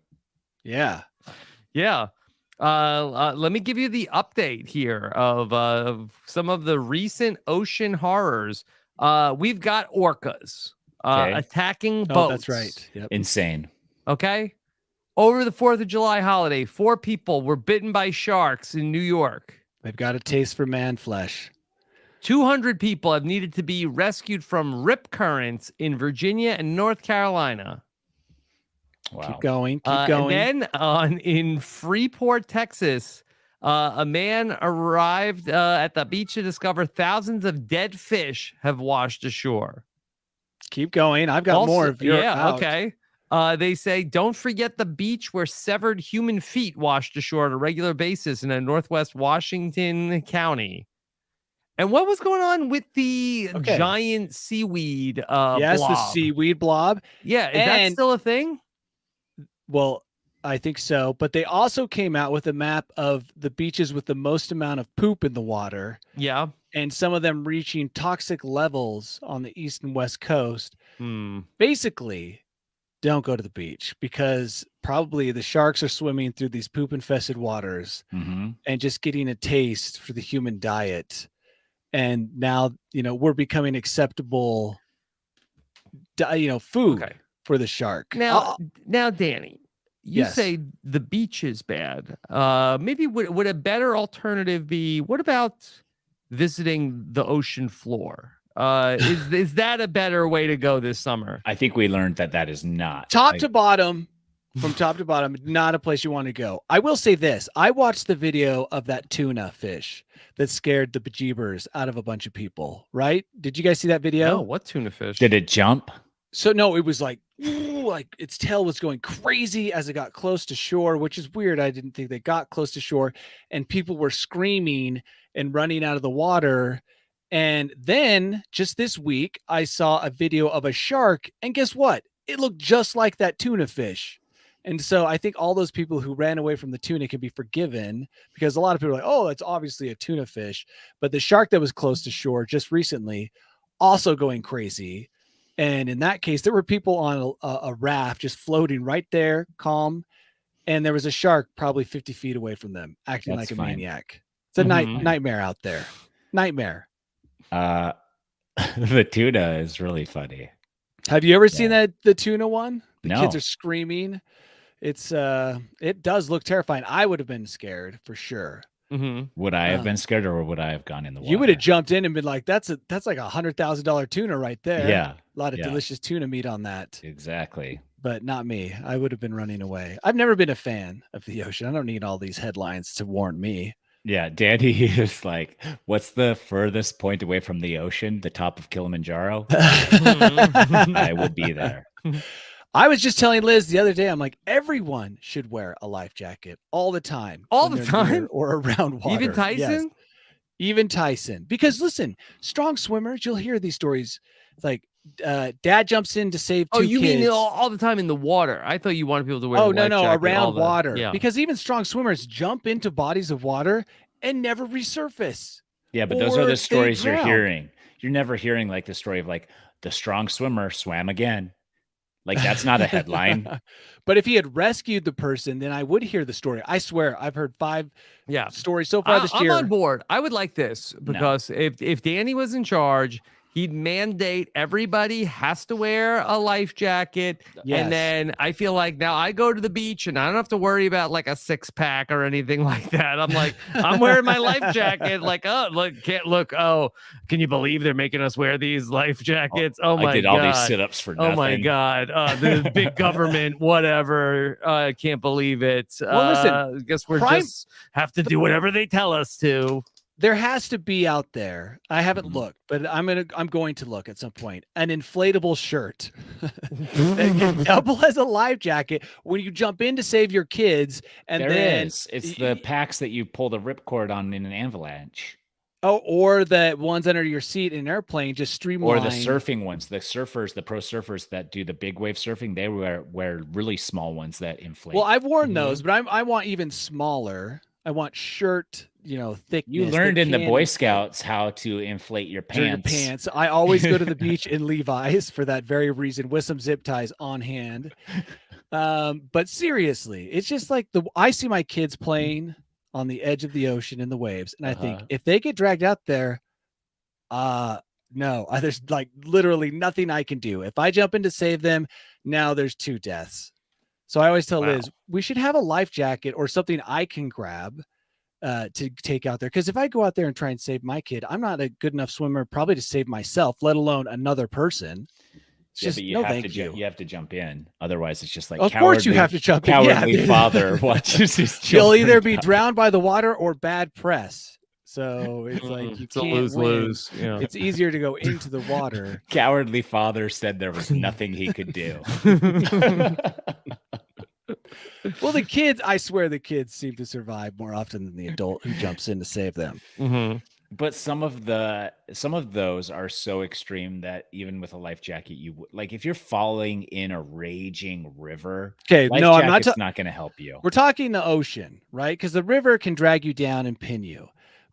Yeah. Yeah. Let me give you the update here of some of the recent ocean horrors. We've got orcas Okay. attacking boats. Oh, that's right. Yep. Insane. Okay. Over the 4th of July holiday, 4 people were bitten by sharks in New York. They've got a taste for man flesh. 200 people have needed to be rescued from rip currents in Virginia and North Carolina. Wow. Keep going. Keep going. And then in Freeport, Texas, a man arrived at the beach to discover thousands of dead fish have washed ashore. Keep going. I've got more of your out. Okay. They say, don't forget the beach where severed human feet washed ashore on a regular basis in a Northwest Washington county. And what was going on with the giant seaweed Yes, blob? the seaweed blob. Yeah, is that still a thing? Well, I think so. But they also came out with a map of the beaches with the most amount of poop in the water. Yeah. And some of them reaching toxic levels on the east and west coast. Basically, don't go to the beach because probably the sharks are swimming through these poop infested waters and just getting a taste for the human diet. And now, we're becoming acceptable, food for the shark. Now, Danny, you say the beach is bad. Maybe would a better alternative be, what about visiting the ocean floor? Is that a better way to go this summer? I think we learned that is not. Top to bottom, from top to bottom, not a place you want to go. I will say this. I watched the video of that tuna fish that scared the bejeebers out of a bunch of people, right? Did you guys see that video? No, what tuna fish? Did it jump? So no, it was like its tail was going crazy as it got close to shore, which is weird. I didn't think they got close to shore, and people were screaming and running out of the water. And then just this week, I saw a video of a shark, and guess what? It looked just like that tuna fish. And so I think all those people who ran away from the tuna can be forgiven because a lot of people are like, oh, that's obviously a tuna fish. But the shark that was close to shore just recently also going crazy. And in that case, there were people on a raft just floating right there, calm. And there was a shark probably 50 feet away from them, acting like a maniac. It's a nightmare out there. Nightmare. The tuna is really funny. Have you ever seen the tuna one? The No. kids are screaming. It does look terrifying. I would have been scared for sure. Would I have Um, been scared, or would I have gone in the water? You would have jumped in and been like, "That's like $100,000 tuna right there." Yeah. A lot of Yeah. delicious tuna meat on that. Exactly. But not me. I would have been running away. I've never been a fan of the ocean. I don't need all these headlines to warn me. Yeah, Danny is like, what's the furthest point away from the ocean? The top of Kilimanjaro? I will be there. I was just telling Liz the other day, I'm like, everyone should wear a life jacket all the time. All when the they're near time? or around water. Even Tyson? Yes. Even Tyson. Because listen, strong swimmers, you'll hear these stories. It's like dad jumps in to save two you kids. mean all the time in the water? I thought you wanted people to wear. Oh, the life no, jacket all around the- water. Yeah. Because even strong swimmers jump into bodies of water and never resurface. Yeah, but those are Or the they stories you're drown. hearing. You're never hearing like the story of like the strong swimmer swam again. Like that's not a headline. But if he had rescued the person, then I would hear the story. I swear, I've heard 5 stories so far this I'm year. on board. I would like this because if Danny was in charge, he'd mandate everybody has to wear a life jacket. Yes. And then I feel like now I go to the beach and I don't have to worry about like a 6-pack or anything like that. I'm like, I'm wearing my life jacket. Like, oh, look. Oh, can you believe they're making us wear these life jackets? Oh my I did God. all these sit-ups for nothing. Oh my God. The big government, whatever. I can't believe it. Well, listen, I guess we're just have to do whatever they tell us to. There has to be out there. I haven't Mhm. looked, but I'm going to look at some point. An inflatable shirt that can double as a life jacket when you jump in to save your kids, and There then is. It's the packs that you pull the ripcord on in an avalanche. or the ones under your seat in an airplane just streamline. Or the surfing ones, the surfers, the pro surfers that do the big wave surfing, they wear really small ones that inflate. Well, I've worn those, but I want even smaller. I want shirt, thickness. You learned in the Boy Scouts how to inflate your pants. I always go to the beach in Levi's for that very reason, with some zip ties on hand. But seriously, it's just like I see my kids playing on the edge of the ocean in the waves, and I think if they get dragged out there, no, there's like literally nothing I can do. If I jump in to save them, now there's 2 deaths. So I always tell Liz, we should have a life jacket or something I can grab to take out there. Because if I go out there and try and save my kid, I'm not a good enough swimmer probably to save myself, let alone another person. It's just, but you no, have thank to you. you have to jump in. Otherwise, it's just like Of course you have to jump in. Cowardly Yeah. father watches his You'll children either be die. drowned by the water or bad press. So it's like you It's a can't lose-lose. win. Yeah. It's easier to go into the water. Cowardly father said there was nothing he could do. Well, the kids, I swear the kids seem to survive more often than the adult who jumps in to save them. But some of those are so extreme that even with a life jacket, like if you're falling in a raging river, Okay, life no, I'm jacket's not going to help you. We're talking the ocean, right? Because the river can drag you down and pin you,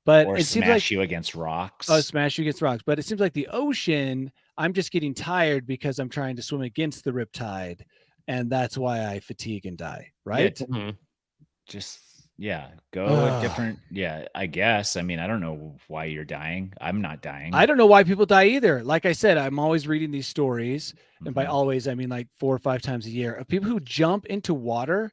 but Or it seems smash like you against rocks. smash you against rocks. But it seems like the ocean, I'm just getting tired because I'm trying to swim against the riptide, and that's why I fatigue and die. Right? Just go a different. Yeah, I guess. I mean, I don't know why you're dying. I'm not dying. I don't know why people die either. Like I said, I'm always reading these stories, and by always I mean like 4 or 5 times a year, of people who jump into water,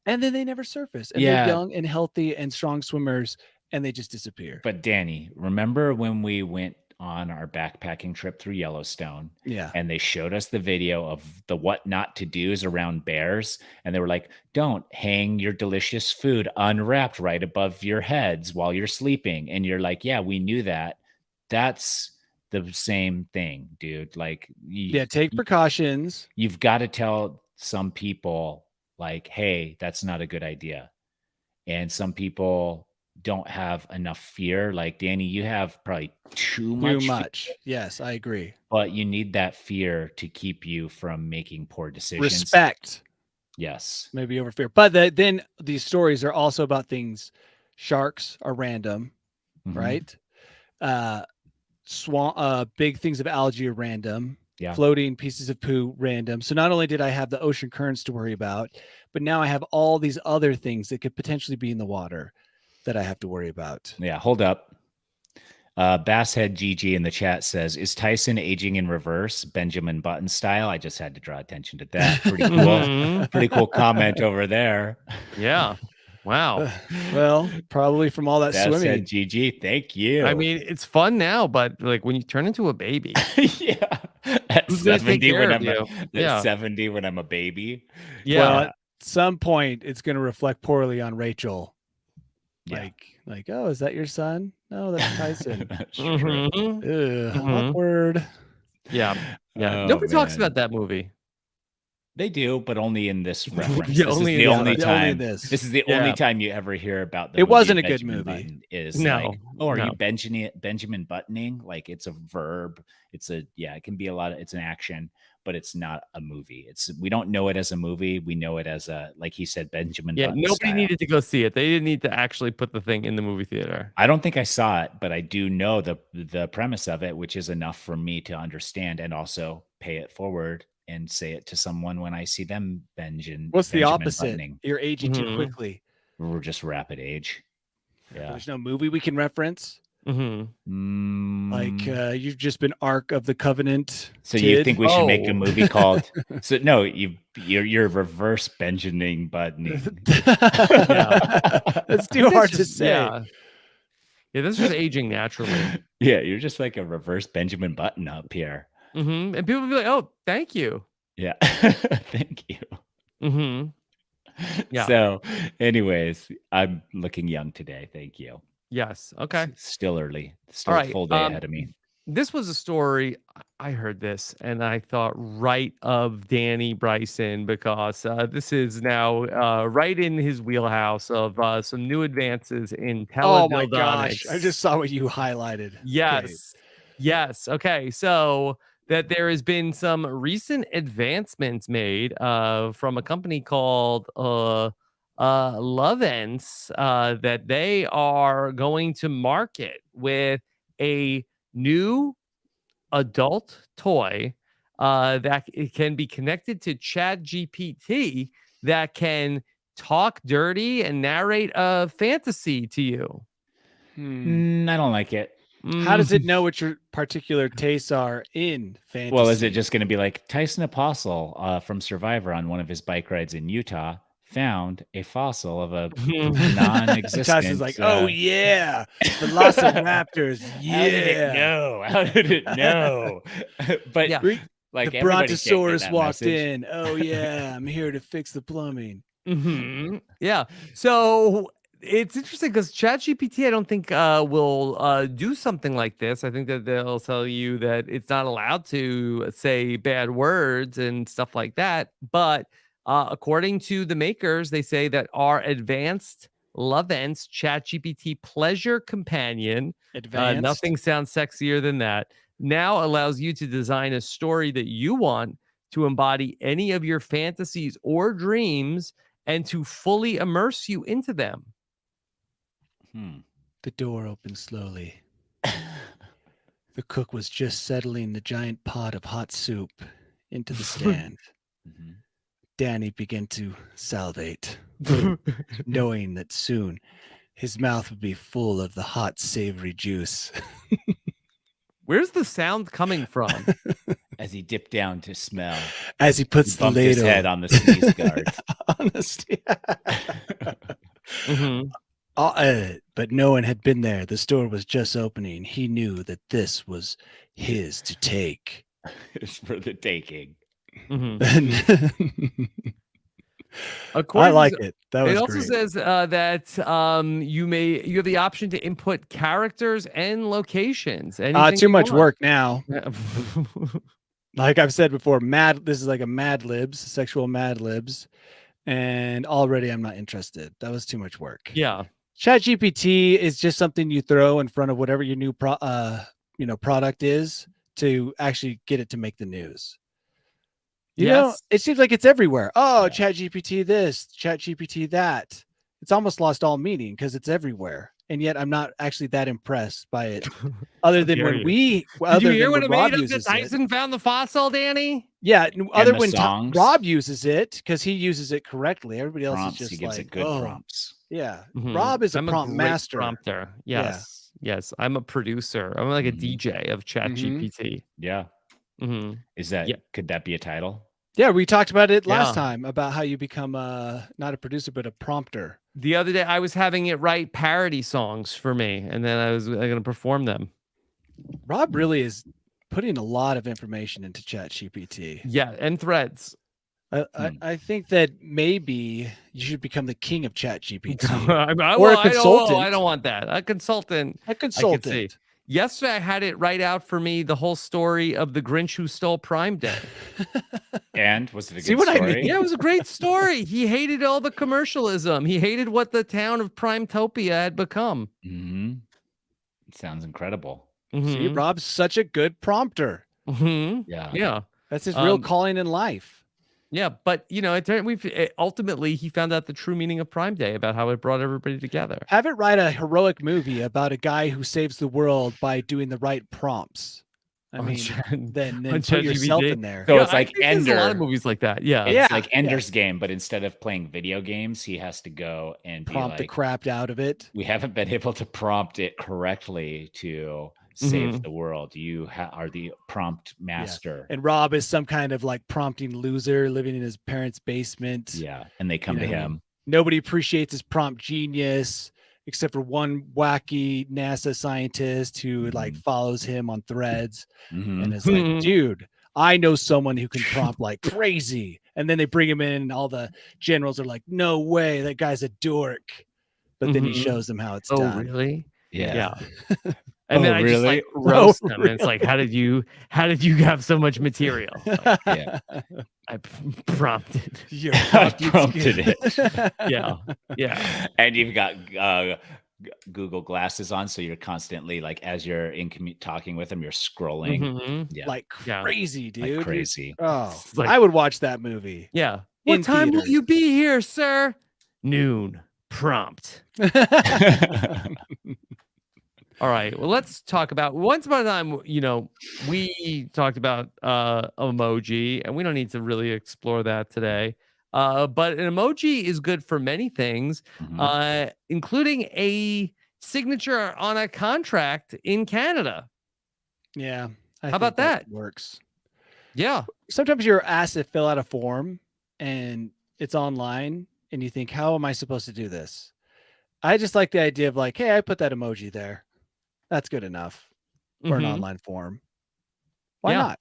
and then they never surface, and they're young and healthy and strong swimmers, and they just disappear. But Danny, remember when we went on our backpacking trip through Yellowstone? Yeah. And they showed us the video of the what not to do's around bears. And they were like, don't hang your delicious food unwrapped right above your heads while you're sleeping. And you're like, yeah, we knew that. That's the same thing, dude. Like, take precautions. You've got to tell some people like, hey, that's not a good idea. And some people don't have enough fear. Like Danny, you have probably too much. Fear. Yes, I agree. But you need that fear to keep you from making poor decisions. Respect. Yes. Maybe over fear. But then these stories are also about things. Sharks are random, right? Big things of algae are random. Yeah. Floating pieces of poo, random. So not only did I have the ocean currents to worry about, but now I have all these other things that could potentially be in the water that I have to worry about. Yeah, hold up. Basshead GG in the chat says, is Tyson aging in reverse, Benjamin Button style? I just had to draw attention to that. Pretty cool. Pretty cool comment over there. Yeah. Wow. Well, probably from all that That swimming. said, GG, thank you. I mean, it's fun now, but like when you turn into a baby, yeah. At who's gonna take 70 care when of I'm you? at Yeah. 70 when I'm a baby. Yeah. Well, at some point, it's going to reflect poorly on Rachel. Yeah. Like, oh, is that your son? No, that's Tyson. That's true. Mhm. Ugh, Mhm. awkward. Yeah. Oh, Nobody talks man. about that movie. They do, but only in this reference. Yeah, This is only in the this only reference. Only time. this. This is the Yeah. only time you ever hear about the It movie wasn't a good Benjamin movie. Button is No, like, oh, are no. you Benjamin buttoning? Like it's a verb. It's a it can be a lot of it's an action, but it's not a movie. We don't know it as a movie. We know it as a, like he said, Benjamin Yeah, Button nobody style. needed to go see it. They didn't need to actually put the thing in the movie theater. I don't think I saw it, but I do know the premise of it, which is enough for me to understand and also pay it forward and say it to someone when I see them What's the Benjamin opposite? buttoning. You're aging too Mhm. quickly. We're just rapid age. Yeah. There's no movie we can reference. Mm-hmm. Like you've just been Ark of the Covenant. So you kid. think we should make a Oh. movie called? So no, you're reverse Benjamin buttoning. That's too hard to say. Yeah, that's just aging naturally. Yeah, you're just like a reverse Benjamin Button up here. Mm-hmm. And people will be like, "Oh, thank you." Yeah, thank you. Mm-hmm. Yeah. So, anyways, I'm looking young today. Thank you. Yes. Okay. It's still early. Still All a right. full day ahead of me. This was a story. I heard this and I thought right of Danny Bryson because this is now right in his wheelhouse of some new advances in teledildonics. Oh my gosh! I just saw what you highlighted. Yes. Yes. Okay. So that there has been some recent advancements made from a company called Lovence that they are going to market with a new adult toy that it can be connected to Chat GPT that can talk dirty and narrate a fantasy to you. I don't like it. How does it know what your particular tastes are in fantasy? Well, is it just going to be like Tyson Apostol from Survivor on one of his bike rides in Utah found a fossil of a non-existent? Tyson's like, oh yeah, velociraptors. Yeah. How did it know? But yeah. like the everybody can't get Brontosaurus that walked message. in. Oh yeah, I'm here to fix the plumbing. Mm-hmm. Yeah. So it's interesting because ChatGPT, I don't think will do something like this. I think that they'll tell you that it's not allowed to say bad words and stuff like that. But according to the makers, they say that our advanced Lovence ChatGPT Pleasure Companion, nothing sounds sexier than that, now allows you to design a story that you want to embody any of your fantasies or dreams and to fully immerse you into them. The door opened slowly. The cook was just settling the giant pot of hot soup into the stand. Danny began to salivate, knowing that soon his mouth would be full of the hot, savory juice. Where's the sound coming from? As he dipped down to smell. As he puts the bumped ladle his head on the sneeze guard. But no one had been there. The store was just opening. He knew that this was his to take. It's for the taking. I like it. That was it also great. says that you have the option to input characters and locations. Too much work now. Like I've said before, this is like a Mad Libs, sexual Mad Libs, and already I'm not interested. That was too much work. Yeah. ChatGPT is just something you throw in front of whatever your new product is to actually get it to make the news. You know, it seems like it's everywhere. Oh, ChatGPT this, ChatGPT that. It's almost lost all meaning because it's everywhere. And yet I'm not actually that impressed by it. Other than when Did you hear when it made up that Tyson found the fossil, Danny? Yeah, other when songs. Rob uses it because he uses it correctly. Everybody else Prompts, is just he gives like, it good prompts. Yeah, Mhm. Rob is I'm a prompt great master. Prompter. Yes. Yes. I'm a producer. I'm like a DJ of ChatGPT. Yeah. Is that could that be a title? Yeah, we talked about it last time about how you become not a producer but a prompter. The other day, I was having it write parody songs for me, and then I was going to perform them. Rob really is putting a lot of information into ChatGPT. Yeah, and threads. I think that maybe you should become the king of ChatGPT. Or a consultant. I don't want that. A consultant. A consultant. Yesterday, I had it write out for me the whole story of the Grinch who stole Prime Day. And was it a See good what I story? mean? Yeah, it was a great story. He hated all the commercialism. He hated what the town of Primetopia had become. Mm-hmm. It sounds incredible. See, Rob's such a good prompter. Yeah. Yeah. That's his real calling in life. Yeah, but ultimately he found out the true meaning of Prime Day about how it brought everybody together. Have it write a heroic movie about a guy who saves the world by doing the right prompts. I mean, then put yourself in there. So it's like There's Ender. a lot of movies like that. Yeah. It's like Ender's Game, but instead of playing video games, he has to go and prompt be the crap out of it. We haven't been able to prompt it correctly to save the world. You are the prompt master. And Rob is some kind of like prompting loser living in his parents' basement. Yeah. And they come to him. Nobody appreciates his prompt genius except for one wacky NASA scientist who like follows him on threads and is like, dude, I know someone who can prompt like crazy. And then they bring him in and all the generals are like, no way, that guy's a dork. But then he shows them how it's done. Oh, really? Yeah. And then I just like roast them. And it's like, how did you have so much material? Like, I prompted. I prompted it. Yeah. And you've got Google glasses on, so you're constantly like, as you're talking with them, you're scrolling. Like crazy, dude. Like crazy. Oh, like, I would watch that movie. Yeah. What time will you be here, sir? Noon. Prompt. All right. Well, let's talk about once upon a time, we talked about emoji, and we don't need to really explore that today. But an emoji is good for many things, including a signature on a contract in Canada. Yeah. How about that? Works. Yeah. Sometimes you're asked to fill out a form and it's online and you think, how am I supposed to do this? I just like the idea of like, hey, I put that emoji there. That's good enough for an online form. Why not?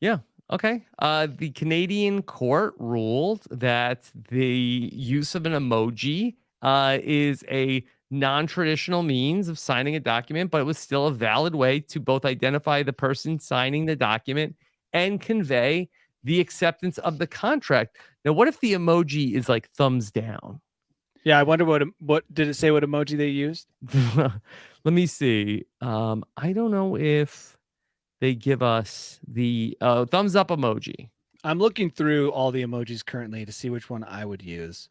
Yeah. Okay. The Canadian court ruled that the use of an emoji is a non-traditional means of signing a document, but it was still a valid way to both identify the person signing the document and convey the acceptance of the contract. Now, what if the emoji is like thumbs down? Yeah, I wonder what did it say? What emoji they used? Let me see. I don't know if they give us the thumbs up emoji. I'm looking through all the emojis currently to see which one I would use.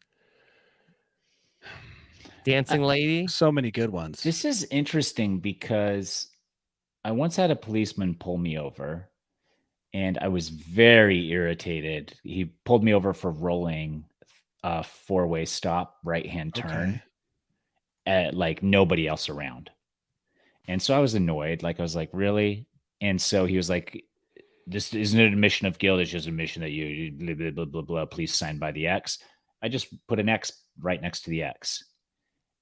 Dancing lady. So many good ones. This is interesting because I once had a policeman pull me over and I was very irritated. He pulled me over for rolling a four-way stop right-hand turn at like nobody else around. And so I was annoyed. Like I was like, really? And so he was like, this isn't an admission of guilt. It's just an admission that you blah, blah, blah, blah, blah. Please sign by the X. I just put an X right next to the X.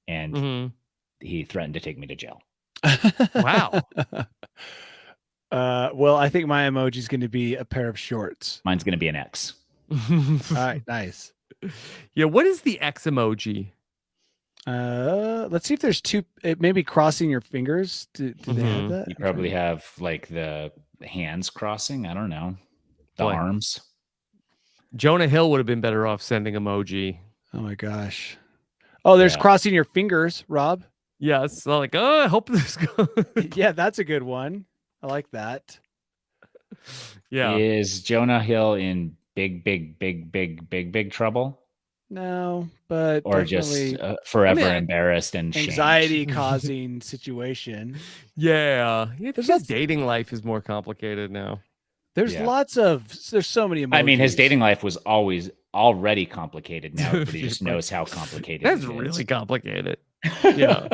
And he threatened to take me to jail. Wow. Well, I think my emoji is going to be a pair of shorts. Mine's going to be an X. All right, nice. Yeah, what is the X emoji? Let's see if there's two. Maybe crossing your fingers. Do they have that? You probably have like the hands crossing. I don't know. The arms. Jonah Hill would have been better off sending emoji. Oh my gosh. Oh, there's crossing your fingers, Rob. Yes. So like, oh, I hope this goes. Yeah, that's a good one. I like that. Yeah. Is Jonah Hill in big trouble? No, but or just forever embarrassed and anxiety causing situation. Yeah. His dating life is more complicated now. There's there's so many emojis. I mean, his dating life was already complicated. Now everybody just knows how complicated That's it is. really complicated. Yeah.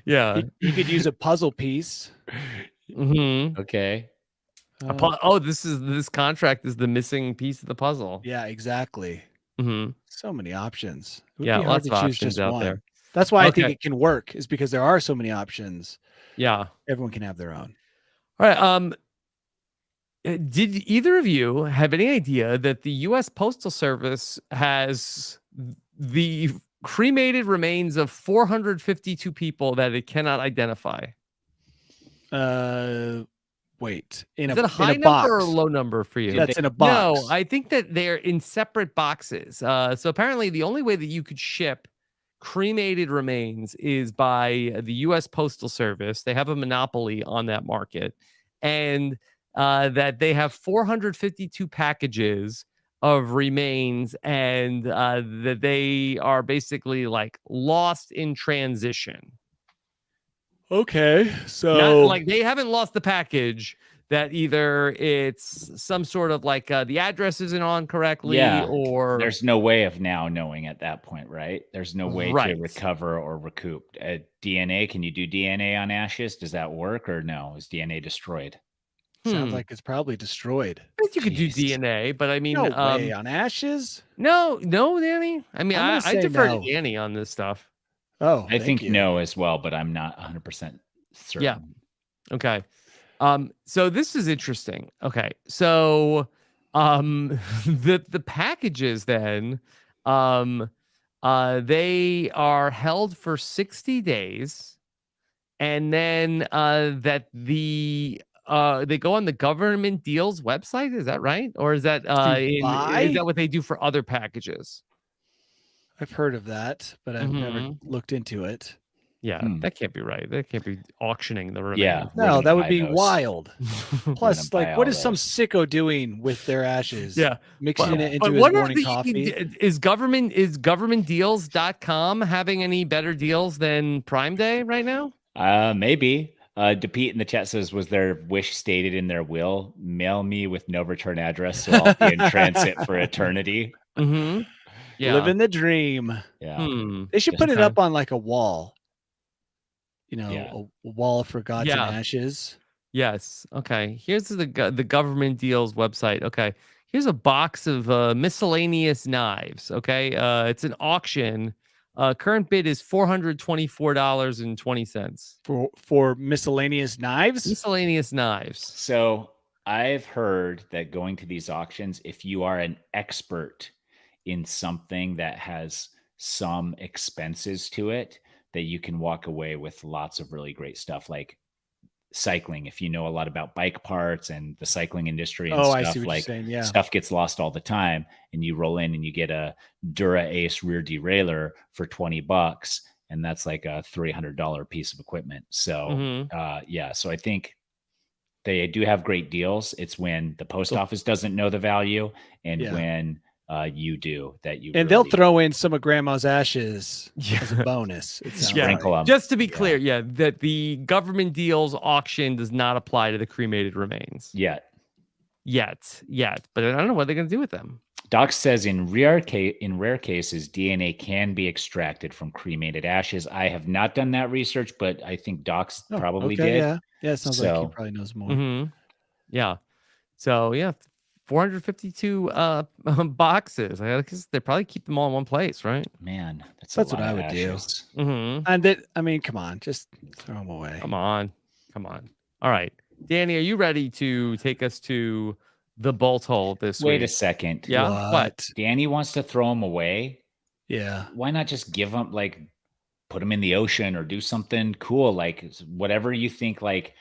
Yeah. You could use a puzzle piece. Okay. This contract is the missing piece of the puzzle. Yeah, exactly. Mm-hmm. So many options. It would Yeah, be hard lots to of choose options just out one. there. That's why I think Okay. it can work, is because there are so many options. Yeah. Everyone can have their own. All right. Did either of you have any idea that the U.S. Postal Service has the cremated remains of 452 people that it cannot identify? Wait. In Is a that a in high a number or a box. low number for you? That's in a No, box. I think that they're in separate boxes. So apparently, the only way that you could ship cremated remains is by the U.S. Postal Service. They have a monopoly on that market, and that they have 452 packages of remains, and that they are basically like lost in transition. Okay. Not So like they haven't lost the package. That either it's some sort of like the address isn't on correctly, Yeah, or there's no way of now knowing at that point, right? There's no way to Right. recover or recoup. DNA, can you do DNA on ashes? Does that work or no? Is DNA destroyed? sounds like it's probably destroyed. I guess you could do Jeez. DNA, but I mean, No way on ashes. no, Danny. I mean, I'm gonna I say defer no. to Danny on this stuff. Oh, I think you. no as well, but I'm not 100% certain. Yeah. Okay. So this is interesting. Okay. So the packages then they are held for 60 days, and then that they go on the government deals website. Is that right? Or is that buy? is that what they do for other packages? I've heard of that, but I've never looked into it. Yeah, that can't be right. That can't be auctioning the remains. Yeah. we're No, gonna that would buy be those. wild. Plus, buy like, what all is some those. sicko doing with their ashes? Yeah. Mixing it into But his what morning if coffee. is governmentdeals.com having any better deals than Prime Day right now? Maybe. DePete in the chat says, was their wish stated in their will? Mail me with no return address so I'll be in transit for eternity. Mm-hmm. Yeah. Living the dream. Yeah. They should put it Okay. up on like a wall. You know, Yeah. a wall of forgotten Yeah. ashes. Yes. Okay. Here's the government deals website. Okay. Here's a box of miscellaneous knives. Okay. It's an auction. Current bid is $424.20. For miscellaneous knives. Miscellaneous knives. So I've heard that going to these auctions, if you are an expert in something that has some expenses to it, that you can walk away with lots of really great stuff, like cycling. If you know a lot about bike parts and the cycling industry and I stuff, see what like you're saying. Yeah. stuff gets lost all the time, and you roll in and you get a Dura Ace rear derailleur for $20, and that's like a $300 piece of equipment. So yeah, so I think they do have great deals. It's when the post office doesn't know the value, and when you do that. And they'll throw in some of grandma's ashes as a bonus. Sprinkle them. Just to be clear, that the government deals auction does not apply to the cremated remains yet. But I don't know what they're going to do with them. Doc says in rare cases, DNA can be extracted from cremated ashes. I have not done that research, but I think Doc's probably did. Yeah, it sounds like he probably knows more. Yeah. So 452 boxes. I guess they probably keep them all in one place, right? Man, that's what I would do. And I mean, come on, just throw them away. Come on. All right, Danny, are you ready to take us to the bolt hole this week? Wait a second. Yeah. What? Danny wants to throw them away. Yeah. Why not just give them, like, put them in the ocean or do something cool, like whatever you think, like.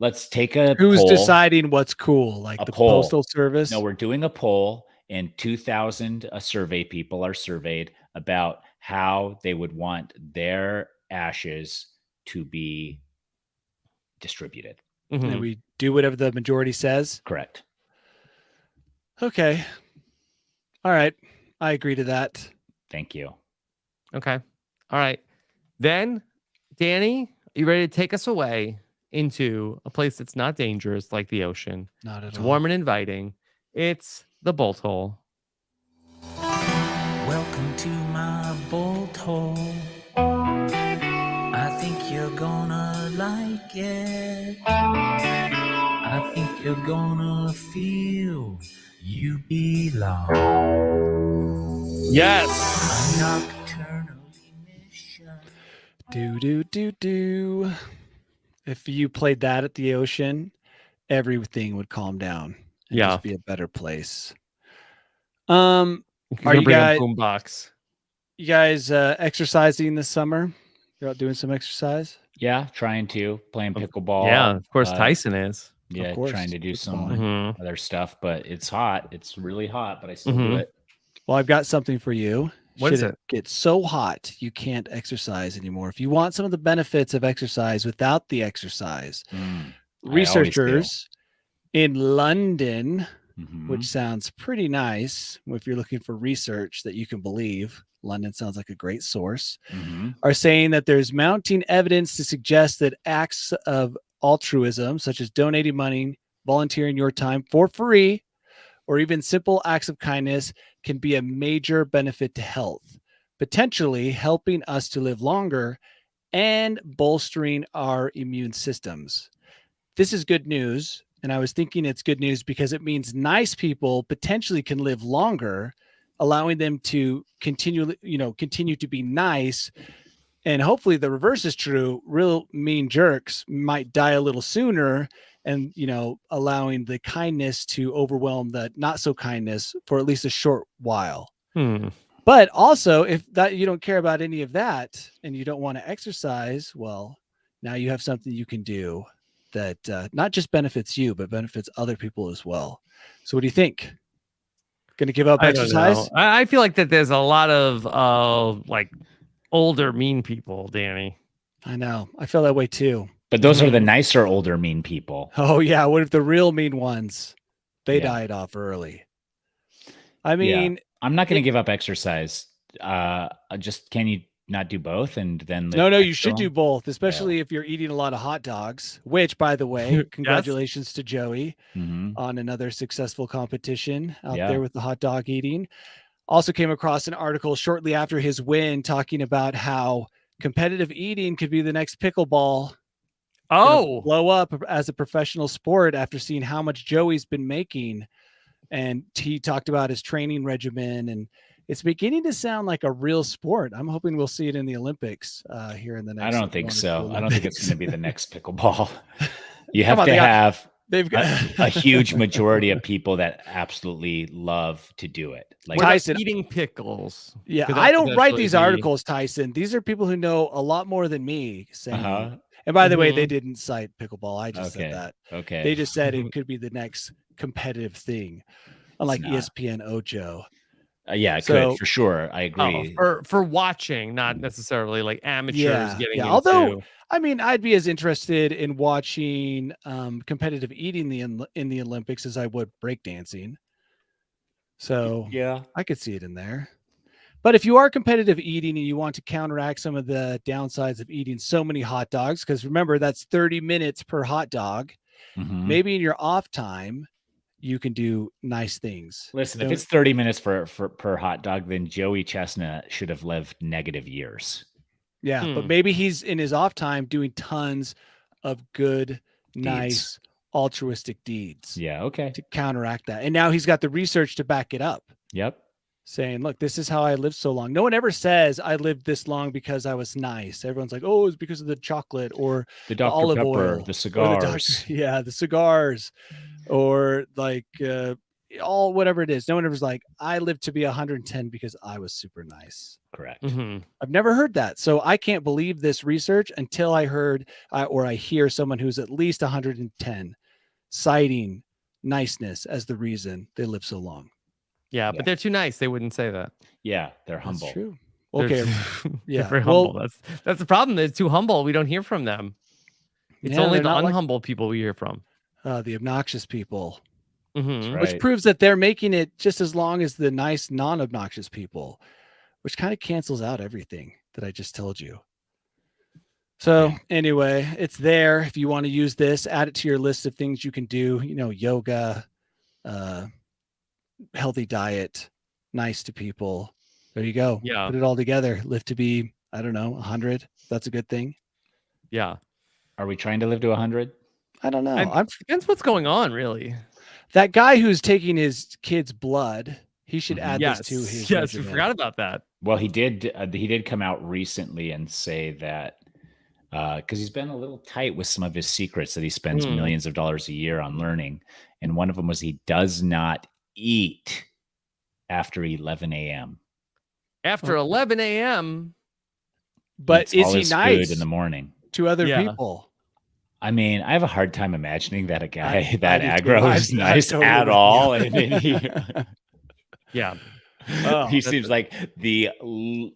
Let's take a Who's poll. deciding what's cool? Like the poll. Postal Service? No, we're doing a poll, and 2,000 survey people are surveyed about how they would want their ashes to be distributed. And we do whatever the majority says? Correct. Okay. All right. I agree to that. Thank you. Okay. All right. Then, Danny, you ready to take us away into a place that's not dangerous like the ocean? Not at all. It's warm and inviting. It's the bolt hole. Welcome to my bolt hole. I think you're gonna like it. I think you're gonna feel You belong. Yes. A nocturnal emission. Do. If you played that at the ocean, everything would calm down and Yeah. just be a better place. You're Are gonna you bring guys a boombox. exercising this summer? You're out doing some exercise? Yeah, trying to playing pickleball. Yeah, of course Tyson is. Yeah, Of course, trying to do some Mhm. other stuff, but it's hot. It's really hot, but I still do it. Well, I've got something for you. What Should is it? get so hot you can't exercise anymore. If you want some of the benefits of exercise without the exercise, researchers in London, which sounds pretty nice if you're looking for research that you can believe, London sounds like a great source, are saying that there's mounting evidence to suggest that acts of altruism, such as donating money, volunteering your time for free, or even simple acts of kindness, can be a major benefit to health, potentially helping us to live longer and bolstering our immune systems. This is good news. And I was thinking it's good news because it means nice people potentially can live longer, allowing them to continue to be nice. And hopefully the reverse is true. Real mean jerks might die a little sooner, and allowing the kindness to overwhelm the not so kindness for at least a short while. But also, if that you don't care about any of that and you don't want to exercise, well, now you have something you can do that not just benefits you, but benefits other people as well. So what do you think? Going to give up exercise? I feel like that there's a lot of like older mean people, Danny. I know. I feel that way too. But those are the nicer, older, mean people. Oh yeah. What if the real mean ones, they died off early? I mean, I'm not going to give up exercise. Just can you not do both and then no, you should do both, especially if you're eating a lot of hot dogs, which, by the way, congratulations to Joey on another successful competition out there with the hot dog eating. Also came across an article shortly after his win talking about how competitive eating could be the next pickleball. Blow up as a professional sport after seeing how much Joey's been making. And he talked about his training regimen, and it's beginning to sound like a real sport. I'm hoping we'll see it in the Olympics here in the next. I don't think so. I don't think it's going to be the next pickleball. You have to have a huge majority of people that absolutely love to do it. Like Tyson eating pickles. Yeah, I don't write these articles, Tyson. These are people who know a lot more than me saying. And by the way, they didn't cite pickleball. I just said that. Okay. They just said it could be the next competitive thing, unlike ESPN Ocho. Yeah, it could for sure. I agree. For watching, not necessarily like amateurs getting into. Although, I mean, I'd be as interested in watching competitive eating in the Olympics as I would breakdancing. So I could see it in there. But if you are competitive eating and you want to counteract some of the downsides of eating so many hot dogs, because remember, that's 30 minutes per hot dog, maybe in your off time, you can do nice things. Listen, if it's 30 minutes per hot dog, then Joey Chestnut should have lived negative years. Yeah, but maybe he's in his off time doing tons of good, nice, altruistic deeds. Yeah, okay. To counteract that. And now he's got the research to back it up. Yep. Saying, look, this is how I lived so long. No one ever says I lived this long because I was nice. Everyone's like, oh, it's because of the chocolate or the Dr. olive Pepper, oil, the cigars. The cigars, or like all whatever it is. No one ever's like, I lived to be 110 because I was super nice. Correct. I've never heard that. So I can't believe this research until I heard or I hear someone who's at least 110 citing niceness as the reason they live so long. Yeah, but they're too nice. They wouldn't say that. Yeah, they're humble. That's true. Okay. They're very humble. That's the problem. They're too humble. We don't hear from them. It's only the unhumble people we hear from. The obnoxious people. Right. Which proves that they're making it just as long as the nice, non-obnoxious people, which kind of cancels out everything that I just told you. So anyway, it's there. If you want to use this, add it to your list of things you can do, yoga, healthy diet, nice to people. There you go. Yeah. Put it all together. Live to be, 100. That's a good thing. Yeah. Are we trying to live to 100? I don't know. Depends what's going on, really. That guy who's taking his kid's blood, he should add Yes, this to his yes, we resume. forgot about that. Well, he did come out recently and say that because he's been a little tight with some of his secrets that he spends millions of dollars a year on learning. And one of them was he does not eat after 11 a.m. After 11 a.m. But Eats is all he his food nice in the morning? to other Yeah. people? I mean, I have a hard time imagining that a guy I that do too. aggro is I'm nice totally at with all. you. And then Yeah. Oh, he that's seems like the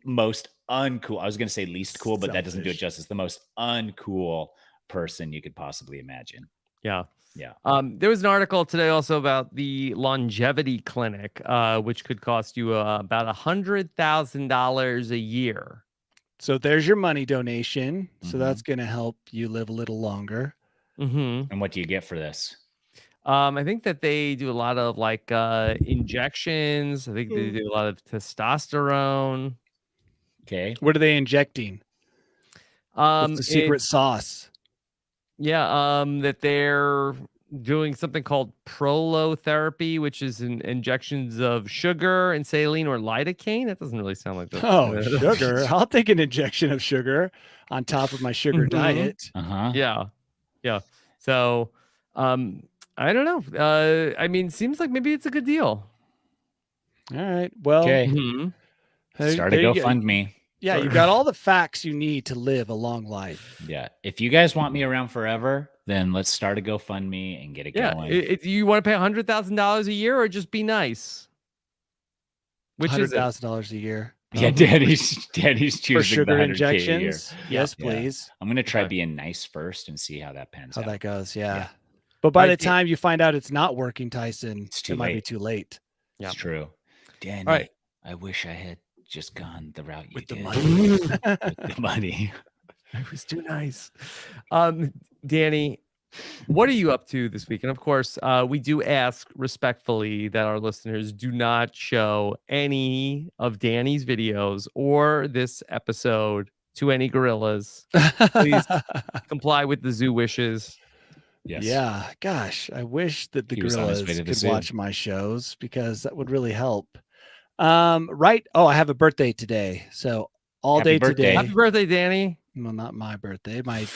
most uncool. I was going to say least cool, but that doesn't do it Selfish. justice. The most uncool person you could possibly imagine. Yeah. Yeah. There was an article today also about the longevity clinic, which could cost you about $100,000 a year. So there's your money donation. So Mhm. that's going to help you live a little longer. Mm-hmm. And what do you get for this? I think that they do a lot of like injections. I think they do a lot of testosterone. Okay. What are they injecting? What's the secret It's sauce? that they're doing something called prolotherapy, which is injections of sugar and saline or lidocaine. That doesn't really sound like that. Oh, sugar. I'll take an injection of sugar on top of my sugar Mhm. diet. Uh-huh. Yeah. So, I don't know. I mean, seems like maybe it's a good deal. All right. Well, Okay. Mhm. Start a there you go. GoFundMe. Yeah, Sorry. you've got all the facts you need to live a long life. Yeah. If you guys want me around forever, then let's start a GoFundMe and get it Yeah. going. Do you want to pay $100,000 a year or just be nice? Which is it? $100,000 a year Yeah, Daddy's choosing for the sugar 100K a year. injections. Yes, Yeah. please. I'm gonna try Okay. being nice first and see how that pans How out. that goes. Yeah. Yeah. But by All the right, time you find out it's not working, Tyson, It's too it might be late. too late. Yeah. It's true. Danny, right. I wish I had just gone the route you With the did. money. With the money. I was too nice. Danny, what are you up to this week? And of course, we do ask respectfully that our listeners do not show any of Danny's videos or this episode to any gorillas. Please comply with the zoo wishes. Yes. Yeah. Gosh, I wish that the He was on his way gorillas to the could zoo. watch my shows because that would really help. Right. Oh, I have a birthday today. So all Happy day birthday. today. Happy birthday, Danny. Well, not my birthday. My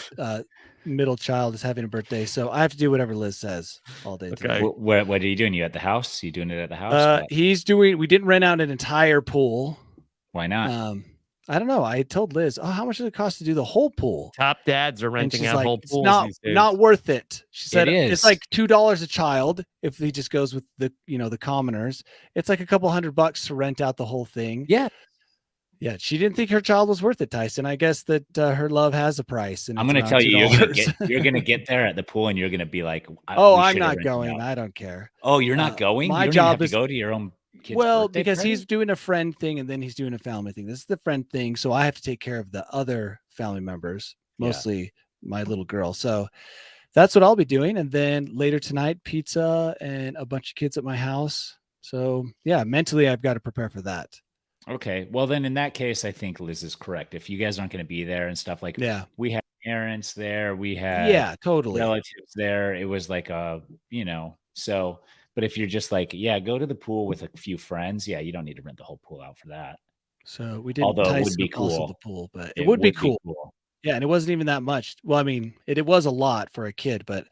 middle child is having a birthday. So I have to do whatever Liz says all day Okay. today. What are you doing? You at the house? You doing it at the house? We didn't rent out an entire pool. Why not? I don't know. I told Liz, oh, how much does it cost to do the whole pool? Top dads are And renting she's out like, whole it's pools these days. not worth it. She said is. it's like $2 a child if he just goes with the the commoners. It's like a couple $100 to rent out the whole thing. Yeah. Yeah, she didn't think her child was worth it, Tyson. I guess that her love has a price. And I'm it's going to around tell you, $2. you're going to get there at the pool and you're going to be like, Oh, we I'm should have not rented going. out. I don't care. Oh, you're not going? my You don't even job have to is- go to your own kid's Well, birthday because party? he's doing a friend thing and then he's doing a family thing. This is the friend thing. So I have to take care of the other family members, Yeah. mostly my little girl. So that's what I'll be doing. And then later tonight, pizza and a bunch of kids at my house. So yeah, mentally, I've got to prepare for that. Okay. Well, then in that case, I think Liz is correct. If you guys aren't going to be there and stuff like Yeah. we had parents there, we had Yeah, totally. relatives there. It was like so, but if you're just like, yeah, go to the pool with a few friends. Yeah, you don't need to rent the whole pool out for that. So we didn't Although it would Tyson be also cool. the pool, but it would be cool. Yeah, and it wasn't even that much. Well, I mean, it was a lot for a kid, but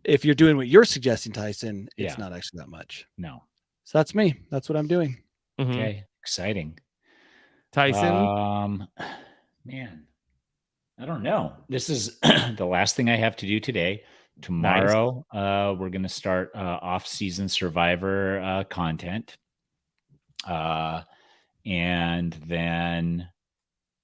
if you're doing what you're suggesting, Tyson, it's Yeah. not actually that much. No. So that's me. That's what I'm doing. Mhm. Okay. Exciting. Tyson. Man, I don't know. This is the last thing I have to do today. Tomorrow, we're going to start off-season Survivor content. And then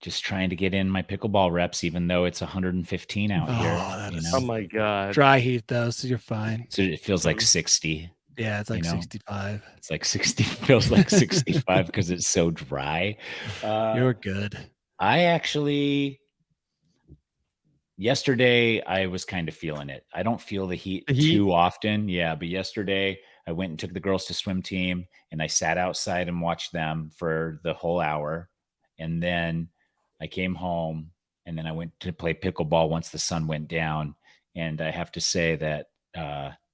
just trying to get in my pickleball reps, even though it's 115 out Oh, here. that is Oh my God. dry heat though, so you're fine. So it feels like 60. Yeah, it's like You know, 65. It's like 60, feels like 65 because it's so dry. You're good. I actually, yesterday, I was kind of feeling it. I don't feel the heat too often. Yeah. But yesterday, I went and took the girls to swim team and I sat outside and watched them for the whole hour. And then I came home and then I went to play pickleball once the sun went down. And I have to say that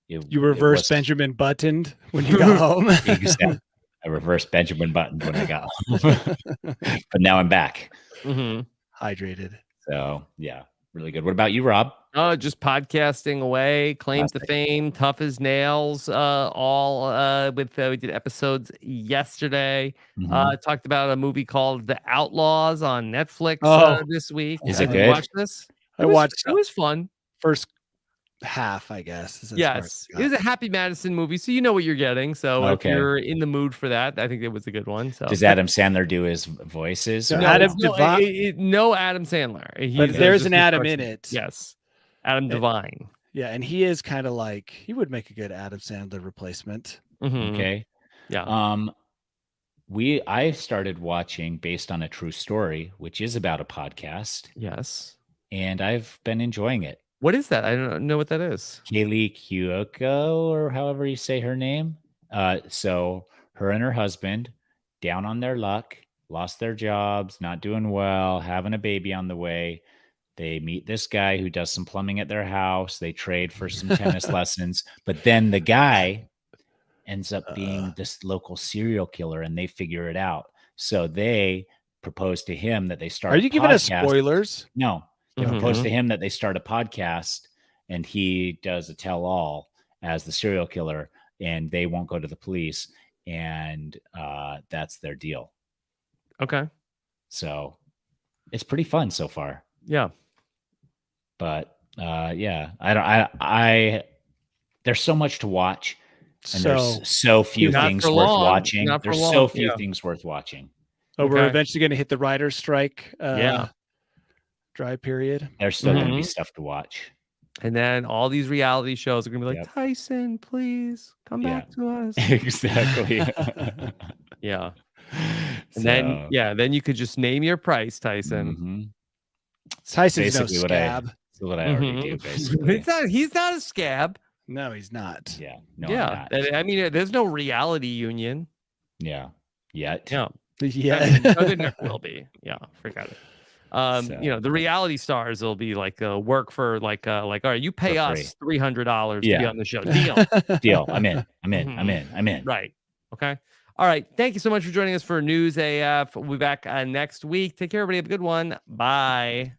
You reverse Benjamin Buttoned when you got home. Exactly. I reversed Benjamin Button when I got home. But now I'm back. Hydrated. So yeah, really good. What about you, Rob? Oh, just podcasting away, claim to fame, tough as nails. All with we did episodes yesterday. Talked about a movie called The Outlaws on Netflix this week. Is it Did good? you watch this? I watched It was fun. First half, I guess. Yes, it was a Happy Madison movie, so you know what you're getting. So if you're in the mood for that, I think it was a good one. So does Adam Sandler do his voices? No, no, Adam no Adam Sandler. But there's an Adam in it. Yes, Adam Devine. Yeah, and he is kind of like, he would make a good Adam Sandler replacement. Okay. Yeah. I started watching Based on a True Story, which is about a podcast. Yes. And I've been enjoying it. What is that? I don't know what that is. Kaylee Cuoco, or however you say her name. So her and her husband, down on their luck, lost their jobs, not doing well, having a baby on the way. They meet this guy who does some plumbing at their house. They trade for some tennis lessons. But then the guy ends up being this local serial killer, and they figure it out. So they propose to him that they start. Are you giving us spoilers? No. They propose to him that they start a podcast, and he does a tell-all as the serial killer, and they won't go to the police, and that's their deal. Okay. So it's pretty fun so far. Yeah. But yeah, there's so much to watch, and there's so few things worth watching. There's so few things worth watching. Oh, we're eventually going to hit the writer's strike. Dry period. There's still going to be stuff to watch. And then all these reality shows are going to be like, Tyson, please come back to us. Exactly. Yeah. And then you could just name your price, Tyson. Tyson's basically no scab. That's what I already do, basically. He's not a scab. No, he's not. Yeah. No, yeah. I mean, there's no reality union. Yeah. Yet. Yeah. There never will be. Yeah. Forgot it. The reality stars will be like work for like all right, you pay us $300 to be on the show. Deal. I'm in. Right. Okay. All right. Thank you so much for joining us for News AF. We'll be back next week. Take care, everybody. Have a good one. Bye.